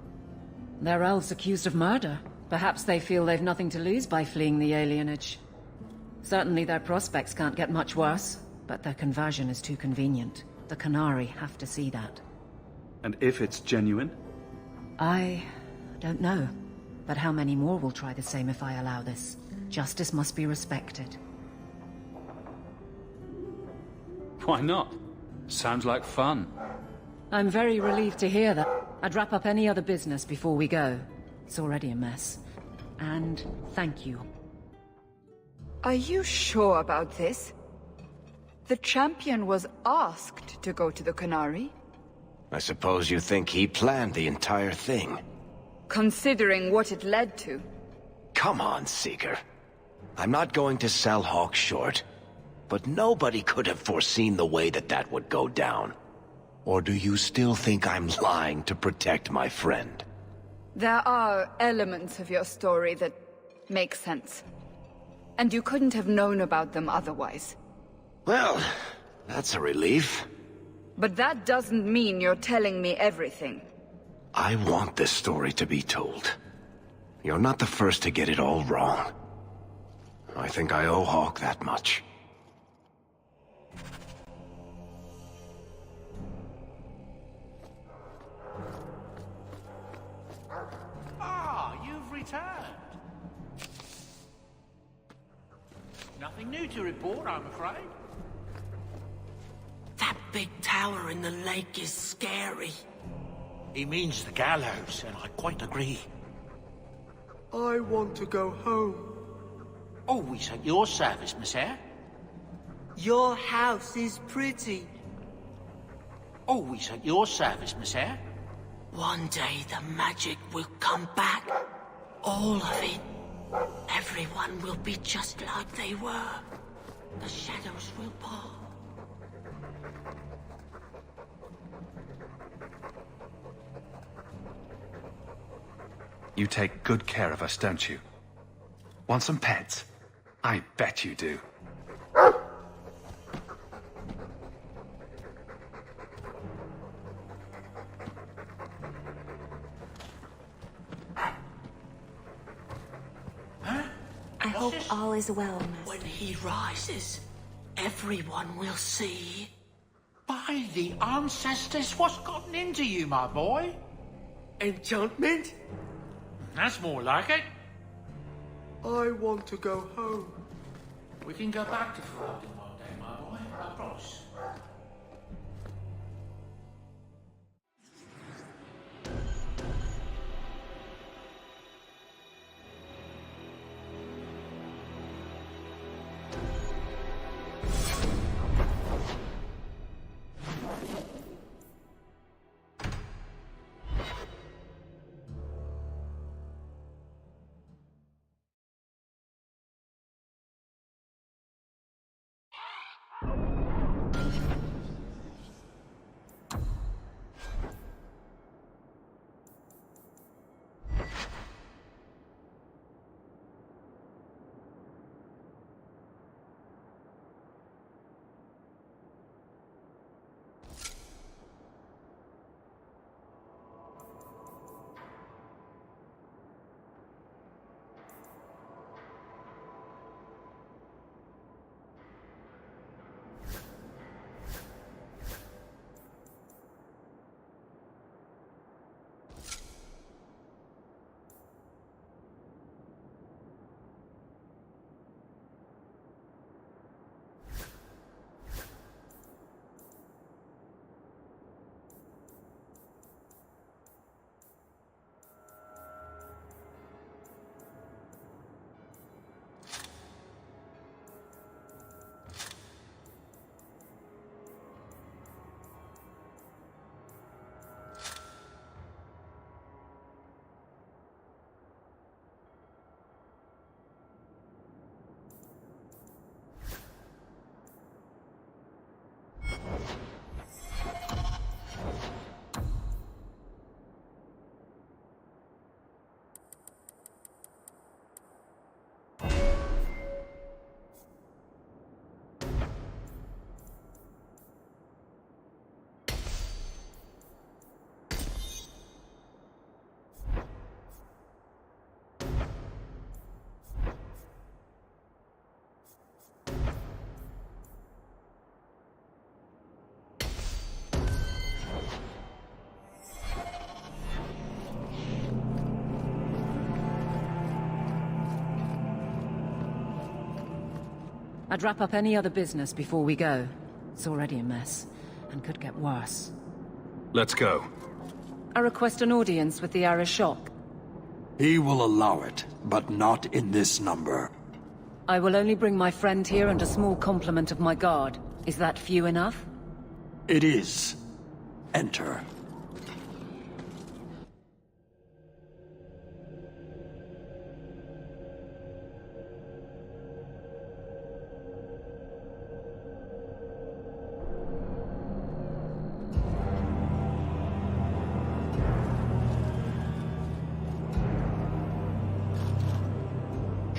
They're elves accused of murder. Perhaps they feel they've nothing to lose by fleeing the alienage. Certainly their prospects can't get much worse, but their conversion is too convenient. The Qunari have to see that. And if it's genuine? I don't know. But how many more will try the same if I allow this? Justice must be respected. Why not? Sounds like fun. I'm very relieved to hear that. I'd wrap up any other business before we go. It's already a mess. And thank you. Are you sure about this? The champion was asked to go to the Qunari. I suppose you think he planned the entire thing. Considering what it led to. Come on, Seeker. I'm not going to sell Hawke short, but nobody could have foreseen the way that would go down. Or do you still think I'm lying to protect my friend? There are elements of your story that make sense. And you couldn't have known about them otherwise. Well, that's a relief. But that doesn't mean you're telling me everything. I want this story to be told. You're not the first to get it all wrong. I think I owe Hawke that much. Ah, you've returned. Nothing new to report, I'm afraid. That big tower in the lake is scary. He means the gallows, and I quite agree. I want to go home. Always at your service, monsieur. Your house is pretty. Always at your service, monsieur. One day the magic will come back. All of it. Everyone will be just like they were. The shadows will pass. You take good care of us, don't you? Want some pets? I bet you do. I hope all is well, Master. When he rises, everyone will see. By the ancestors, what's gotten into you, my boy? Enchantment? That's more like it. I want to go home. We can go back to Ferelden one day, my boy. I promise. I'd wrap up any other business before we go. It's already a mess, and could get worse. Let's go. I request an audience with the Arishok. He will allow it, but not in this number. I will only bring my friend here and a small complement of my guard. Is that few enough? It is. Enter.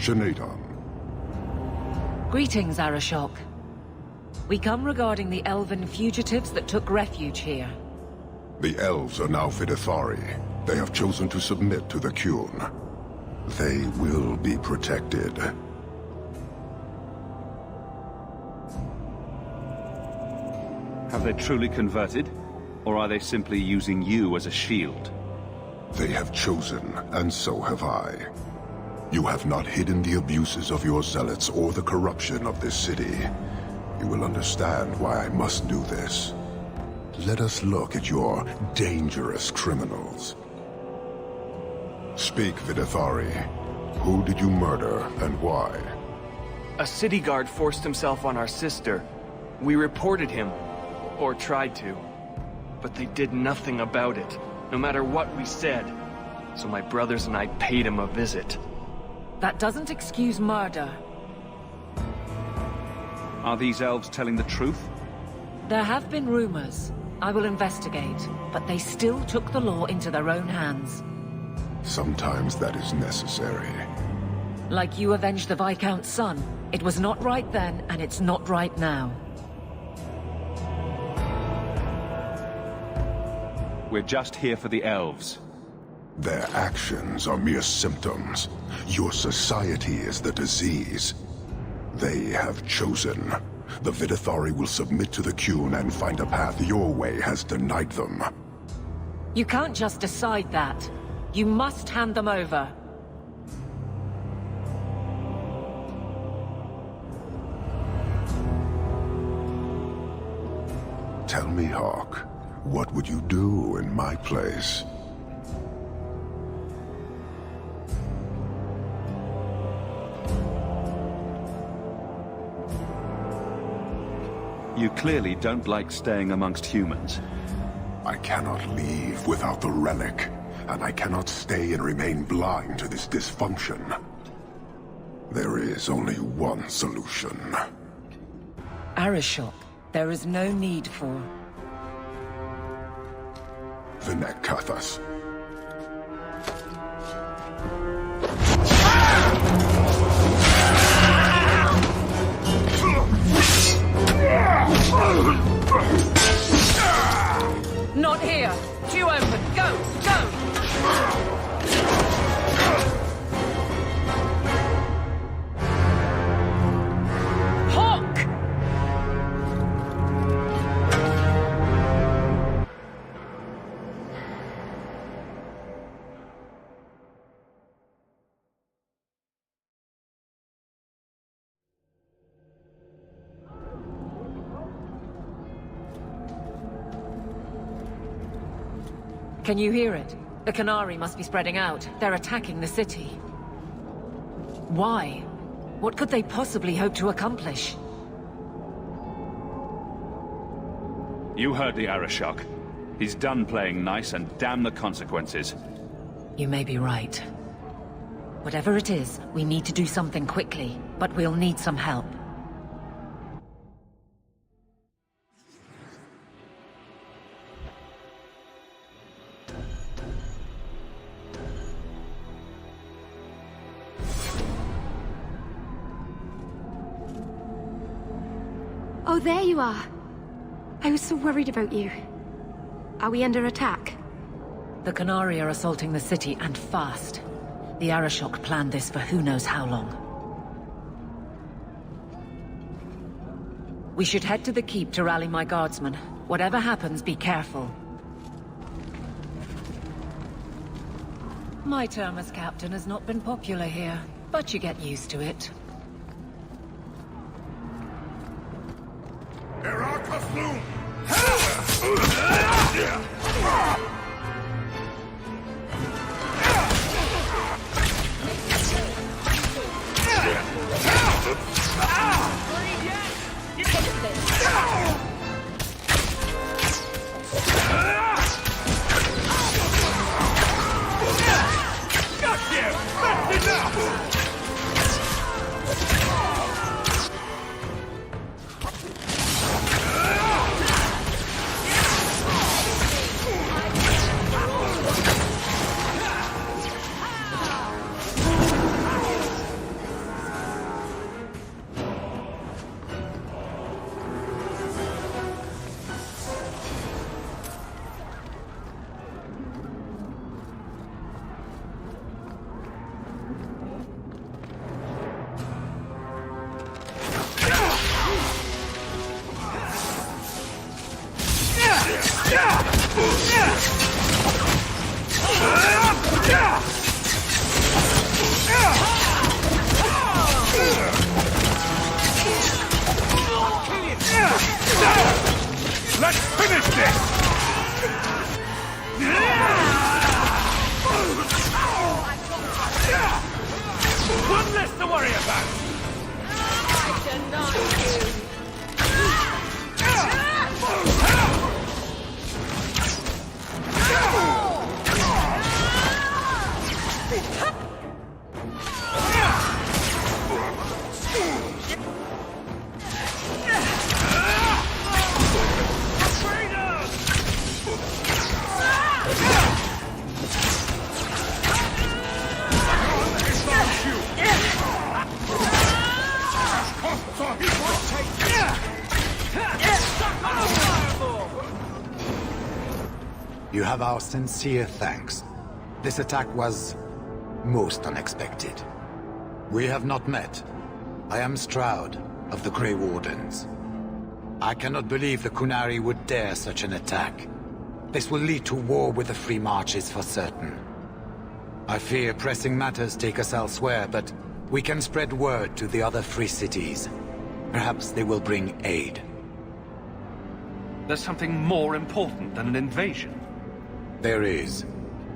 Shanatan. Greetings, Arishok. We come regarding the elven fugitives that took refuge here. The elves are now Videthari. They have chosen to submit to the Qun. They will be protected. Have they truly converted? Or are they simply using you as a shield? They have chosen, and so have I. You have not hidden the abuses of your zealots or the corruption of this city. You will understand why I must do this. Let us look at your dangerous criminals. Speak, Videthari. Who did you murder, and why? A city guard forced himself on our sister. We reported him, or tried to, but they did nothing about it, no matter what we said. So my brothers and I paid him a visit. That doesn't excuse murder. Are these elves telling the truth? There have been rumors. I will investigate, but they still took the law into their own hands. Sometimes that is necessary. Like you avenged the Viscount's son. It was not right then, and it's not right now. We're just here for the elves. Their actions are mere symptoms. Your society is the disease. They have chosen. The Vidithari will submit to the Qun and find a path your way has denied them. You can't just decide that. You must hand them over. Tell me, Hawke, what would you do in my place? You clearly don't like staying amongst humans. I cannot leave without the relic, and I cannot stay and remain blind to this dysfunction. There is only one solution. Arishok, there is no need for... Vinek Kathas. Not here! Too open! Go! Go! Hawke! Can you hear it? The Qunari must be spreading out. They're attacking the city. Why? What could they possibly hope to accomplish? You heard the Arishok. He's done playing nice and damn the consequences. You may be right. Whatever it is, we need to do something quickly, but we'll need some help. Oh, there you are. I was so worried about you. Are we under attack? The Qunari are assaulting the city, and fast. The Arishok planned this for who knows how long. We should head to the keep to rally my guardsmen. Whatever happens, be careful. My term as captain has not been popular here, but you get used to it. You have our sincere thanks. This attack was most unexpected. We have not met. I am Stroud of the Grey Wardens. I cannot believe the Qunari would dare such an attack. This will lead to war with the Free Marches for certain. I fear pressing matters take us elsewhere, but we can spread word to the other free cities. Perhaps they will bring aid. There's something more important than an invasion. There is.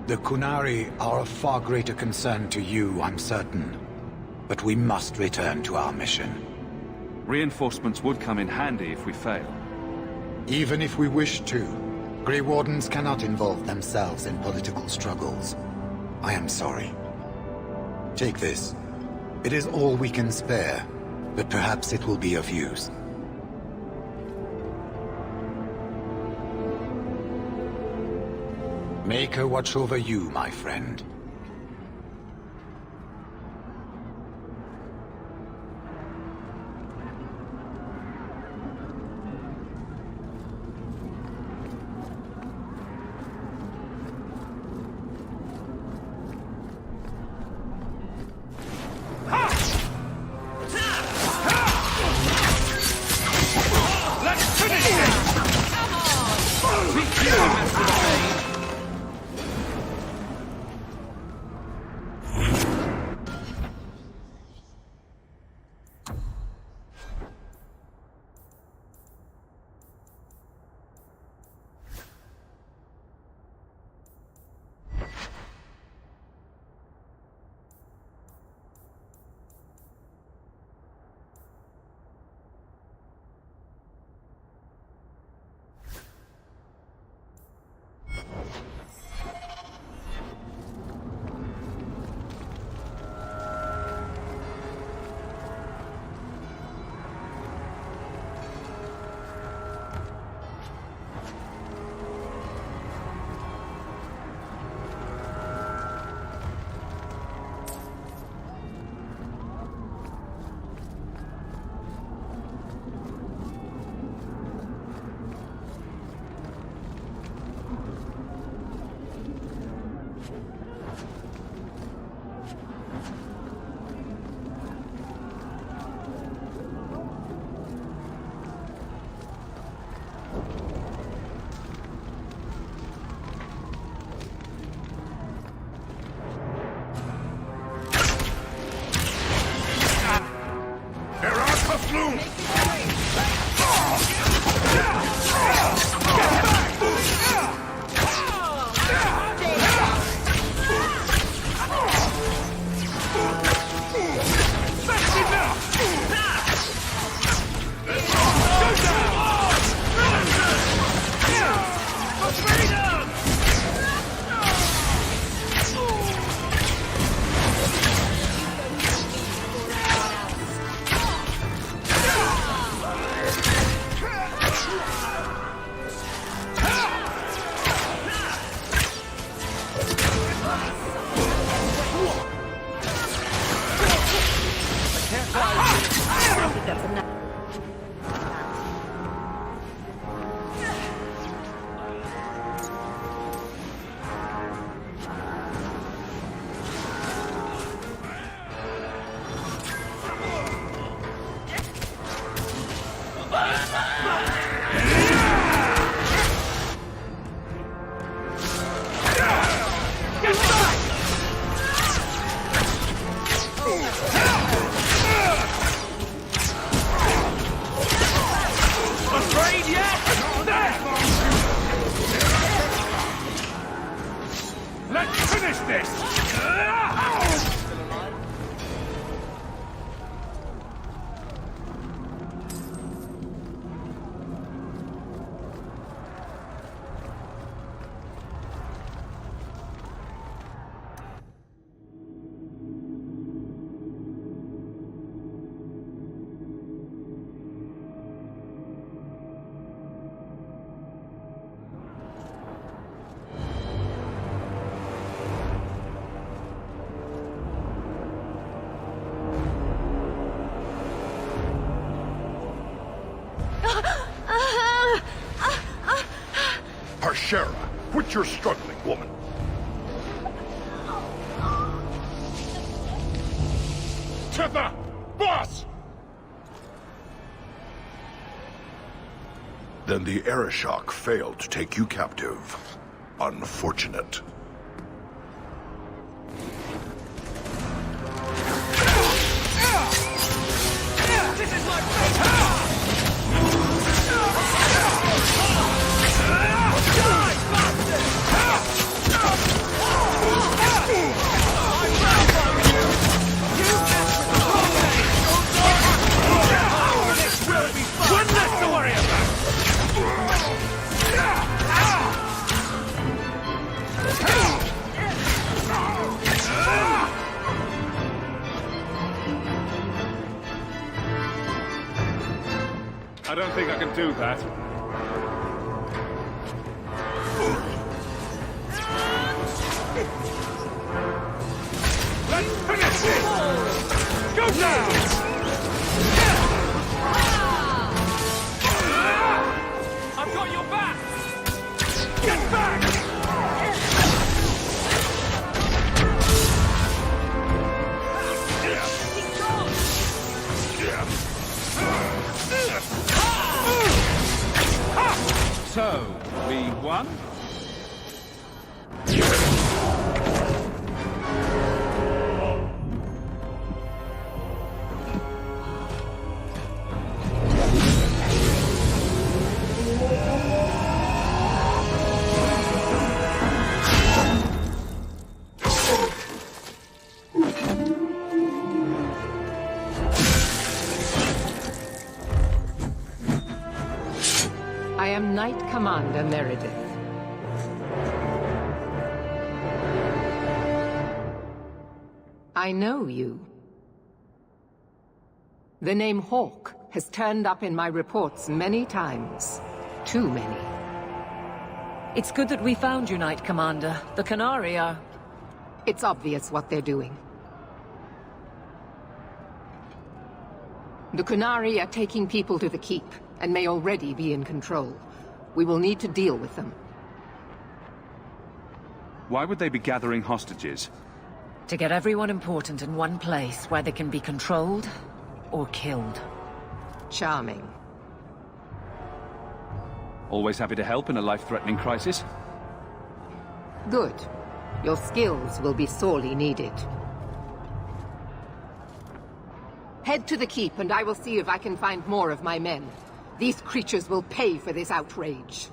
The Qunari are of far greater concern to you, I'm certain. But we must return to our mission. Reinforcements would come in handy if we fail. Even if we wish to, Grey Wardens cannot involve themselves in political struggles. I am sorry. Take this. It is all we can spare, but perhaps it will be of use. Make her watch over you, my friend. Let's finish it! Come on! Teach you a method of aid. Shara, quit your struggling, woman. To the boss! Then the Arishok failed to take you captive. Unfortunate. This is my one less to worry about! I don't think I can do that. Let's finish it! Go down! I've got your back! Get back! So, we won? I am Knight Commander Meredith. I know you. The name Hawke has turned up in my reports many times. Too many. It's good that we found you, Knight Commander. The Qunari are... It's obvious what they're doing. The Qunari are taking people to the Keep, and may already be in control. We will need to deal with them. Why would they be gathering hostages? To get everyone important in one place where they can be controlled or killed. Charming. Always happy to help in a life-threatening crisis? Good. Your skills will be sorely needed. Head to the Keep and I will see if I can find more of my men. These creatures will pay for this outrage.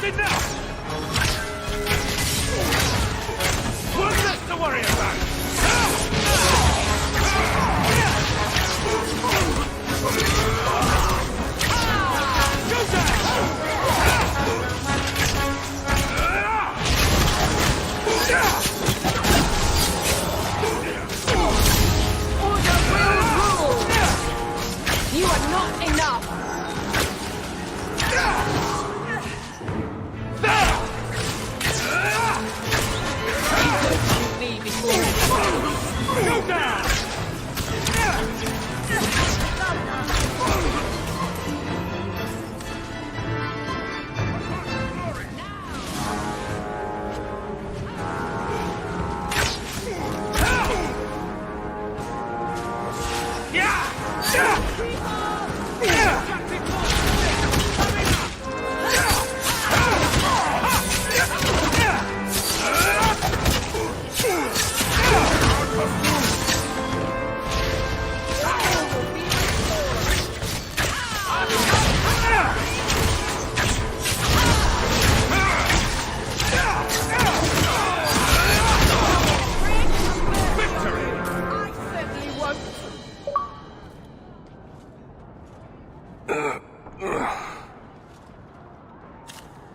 Enough! One less to worry about!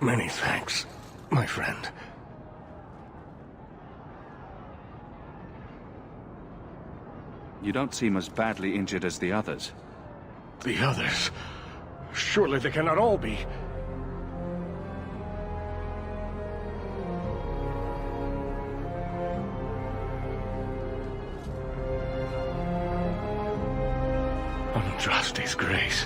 Many thanks, my friend. You don't seem as badly injured as the others. The others? Surely they cannot all be. Andraste's grace.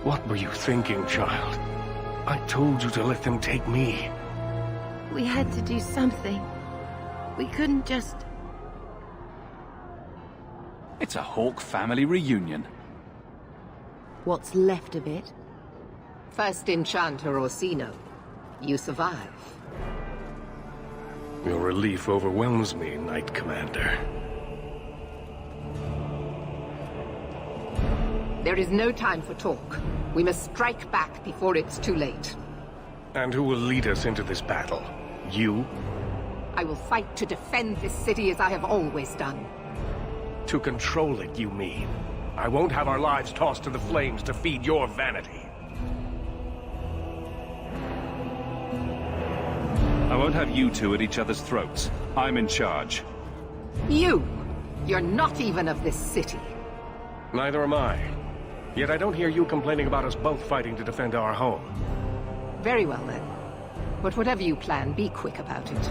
What were you thinking, child? I told you to let them take me. We had to do something. We couldn't just... It's a Hawke family reunion. What's left of it? First Enchanter Orsino. You survive. Your relief overwhelms me, Knight Commander. There is no time for talk. We must strike back before it's too late. And who will lead us into this battle? You? I will fight to defend this city as I have always done. To control it, you mean? I won't have our lives tossed to the flames to feed your vanity. I won't have you two at each other's throats. I'm in charge. You! You're not even of this city. Neither am I. Yet I don't hear you complaining about us both fighting to defend our home. Very well, then. But whatever you plan, be quick about it.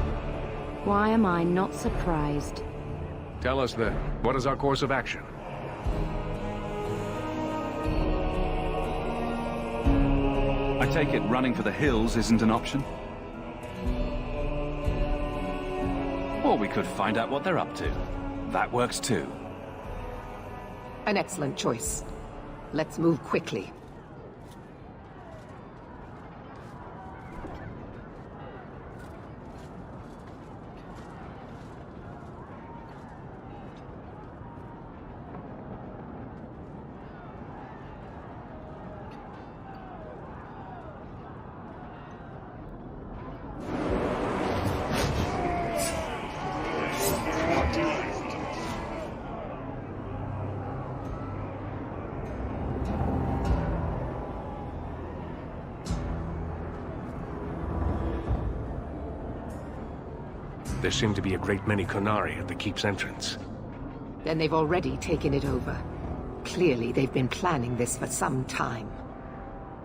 Why am I not surprised? Tell us then, what is our course of action? I take it running for the hills isn't an option? Or we could find out what they're up to. That works too. An excellent choice. Let's move quickly. There seem to be a great many Qunari at the keep's entrance. Then they've already taken it over. Clearly, they've been planning this for some time.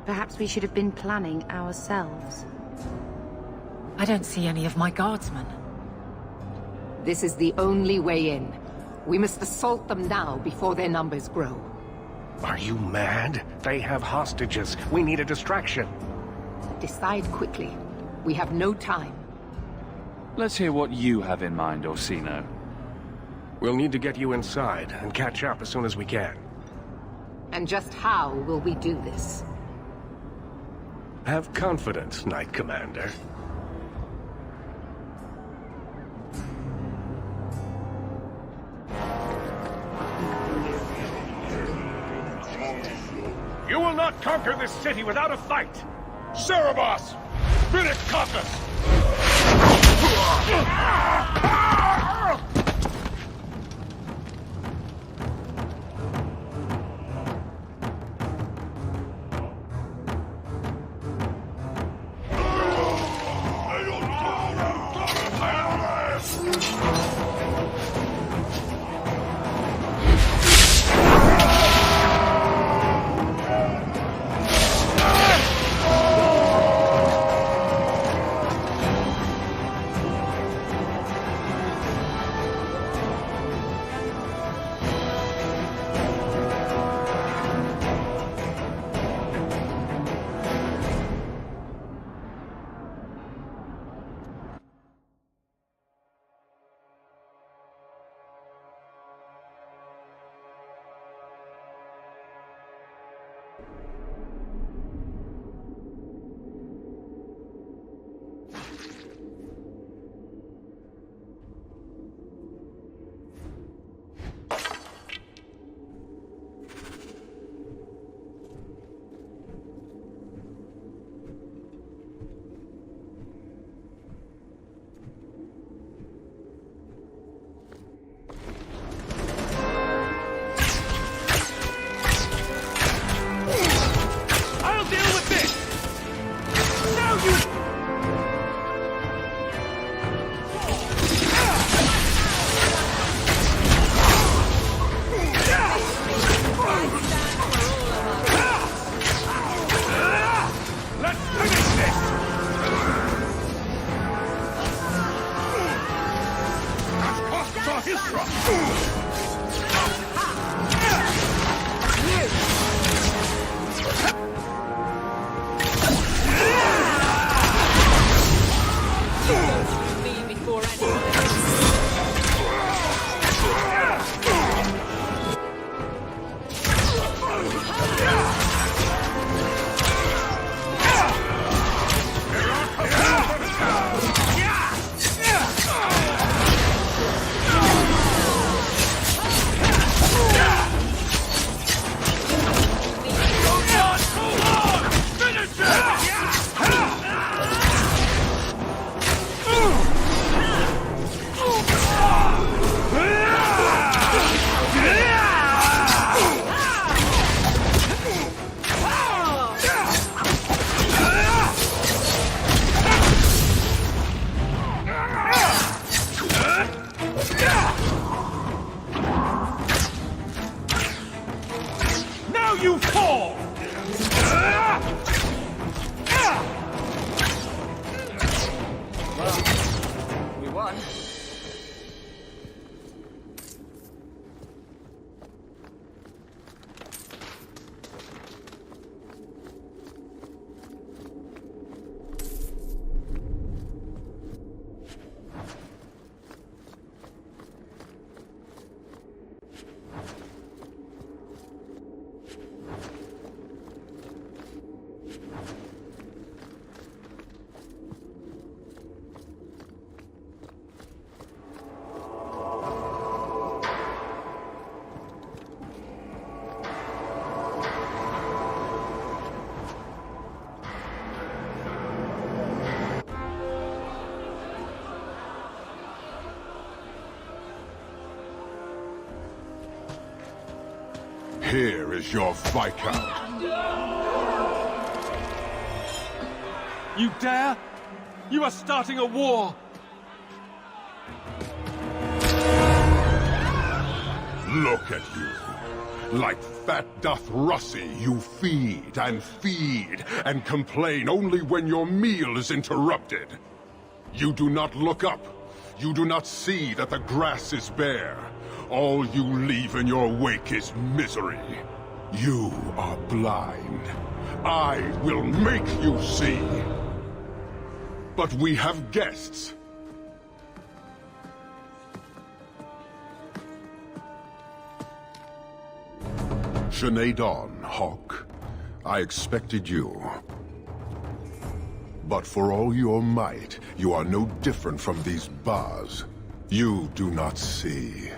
Perhaps we should have been planning ourselves. I don't see any of my guardsmen. This is the only way in. We must assault them now before their numbers grow. Are you mad? They have hostages. We need a distraction. Decide quickly. We have no time. Let's hear what you have in mind, Orsino. We'll need to get you inside and catch up as soon as we can. And just how will we do this? Have confidence, Knight Commander. You will not conquer this city without a fight! Cerebos! Finish Caucus! You fall! Well, we won. Here is your Viscount. You dare? You are starting a war! Look at you. Like fat doth Russie, you feed and complain only when your meal is interrupted. You do not look up. You do not see that the grass is bare. All you leave in your wake is misery. You are blind. I will make you see. But we have guests. Sinead Dawn, Hawke. I expected you. But for all your might, you are no different from these bars. You do not see.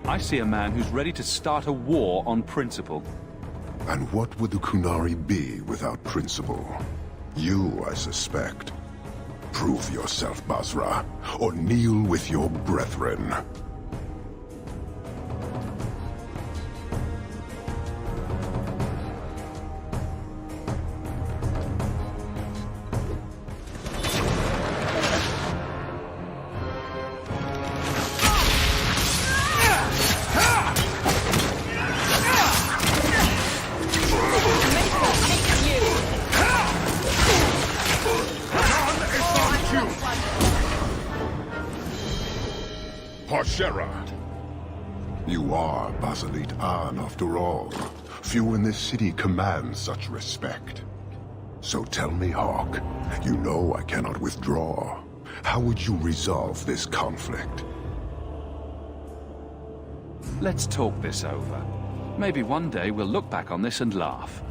I see a man who's ready to start a war on principle. And what would the Qunari be without principle? You, I suspect. Prove yourself, Basra, or kneel with your brethren. You are Basalit An, after all. Few in this city command such respect. So tell me, Hawke, you know I cannot withdraw. How would you resolve this conflict? Let's talk this over. Maybe one day we'll look back on this and laugh.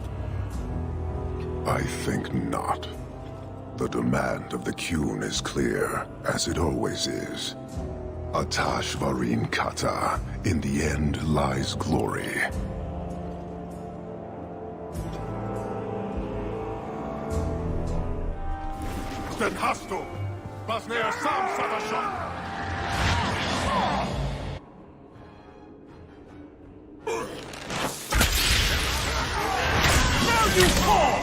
I think not. The demand of the Qun is clear, as it always is. Atash Varin Kata, in the end lies glory. Den hast du! Was näher Sam Satashon! you fall!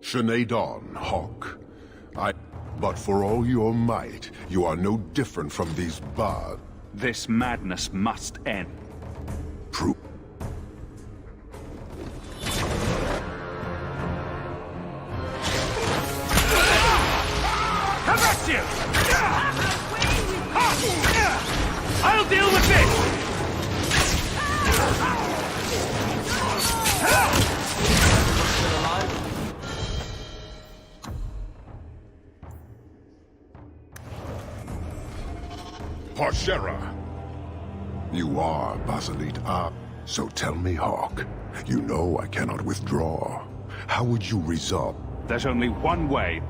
Shenadon, Hawk. But for all your might, you are no different from these bards. This madness must end. True. Come at you! I'll deal with this! Parshera! You are Basilit Ab. So tell me, Hawk. You know I cannot withdraw. How would you resolve? There's only one way.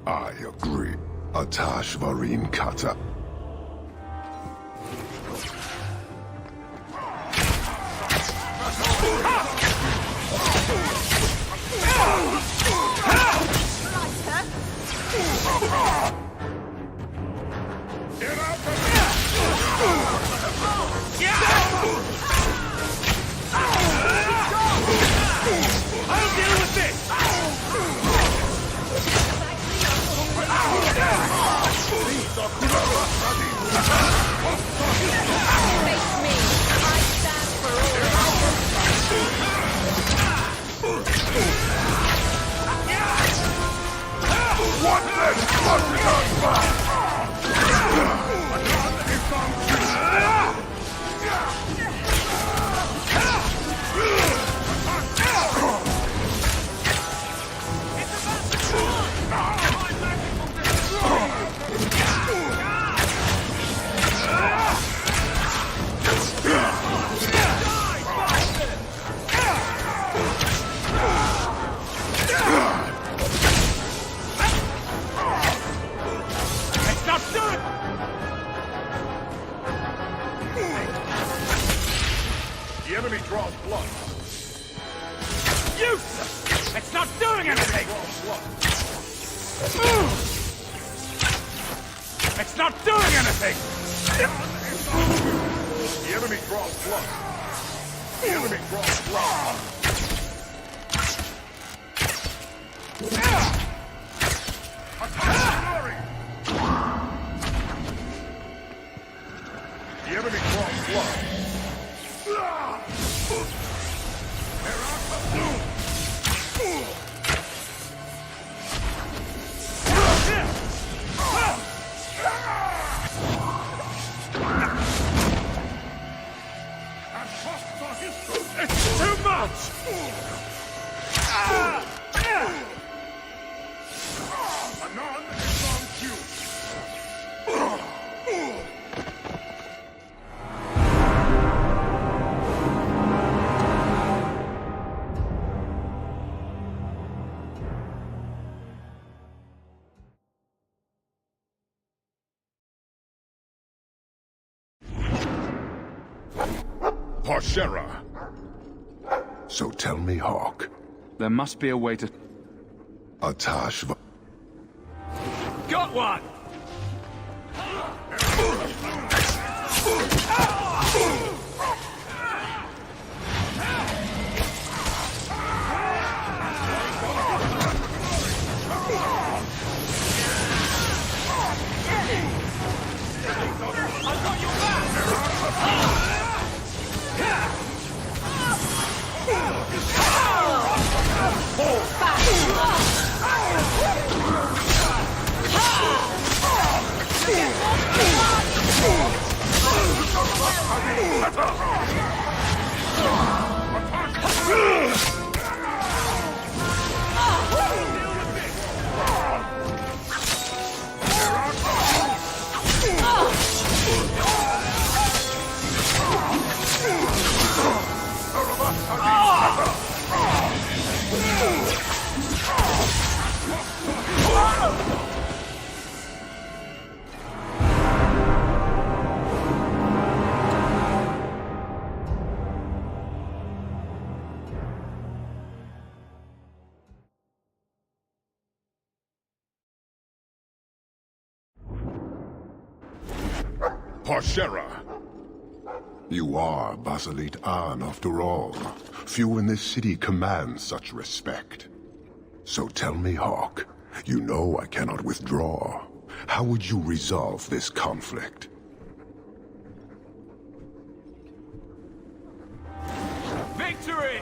I agree. Atash Varin Kata. I'll deal with this! The enemy draws blood. Useless! It's not doing anything! It's not doing anything! The enemy draws blood. The enemy draws blood. The enemy draws blood. It's too much! Anon is on cue. Parshera! So tell me, Hawk. There must be a way to... Atash... Got one! Parshera! You are Basilit An, after all. Few in this city command such respect. So tell me, Hawke, you know I cannot withdraw. How would you resolve this conflict? Victory!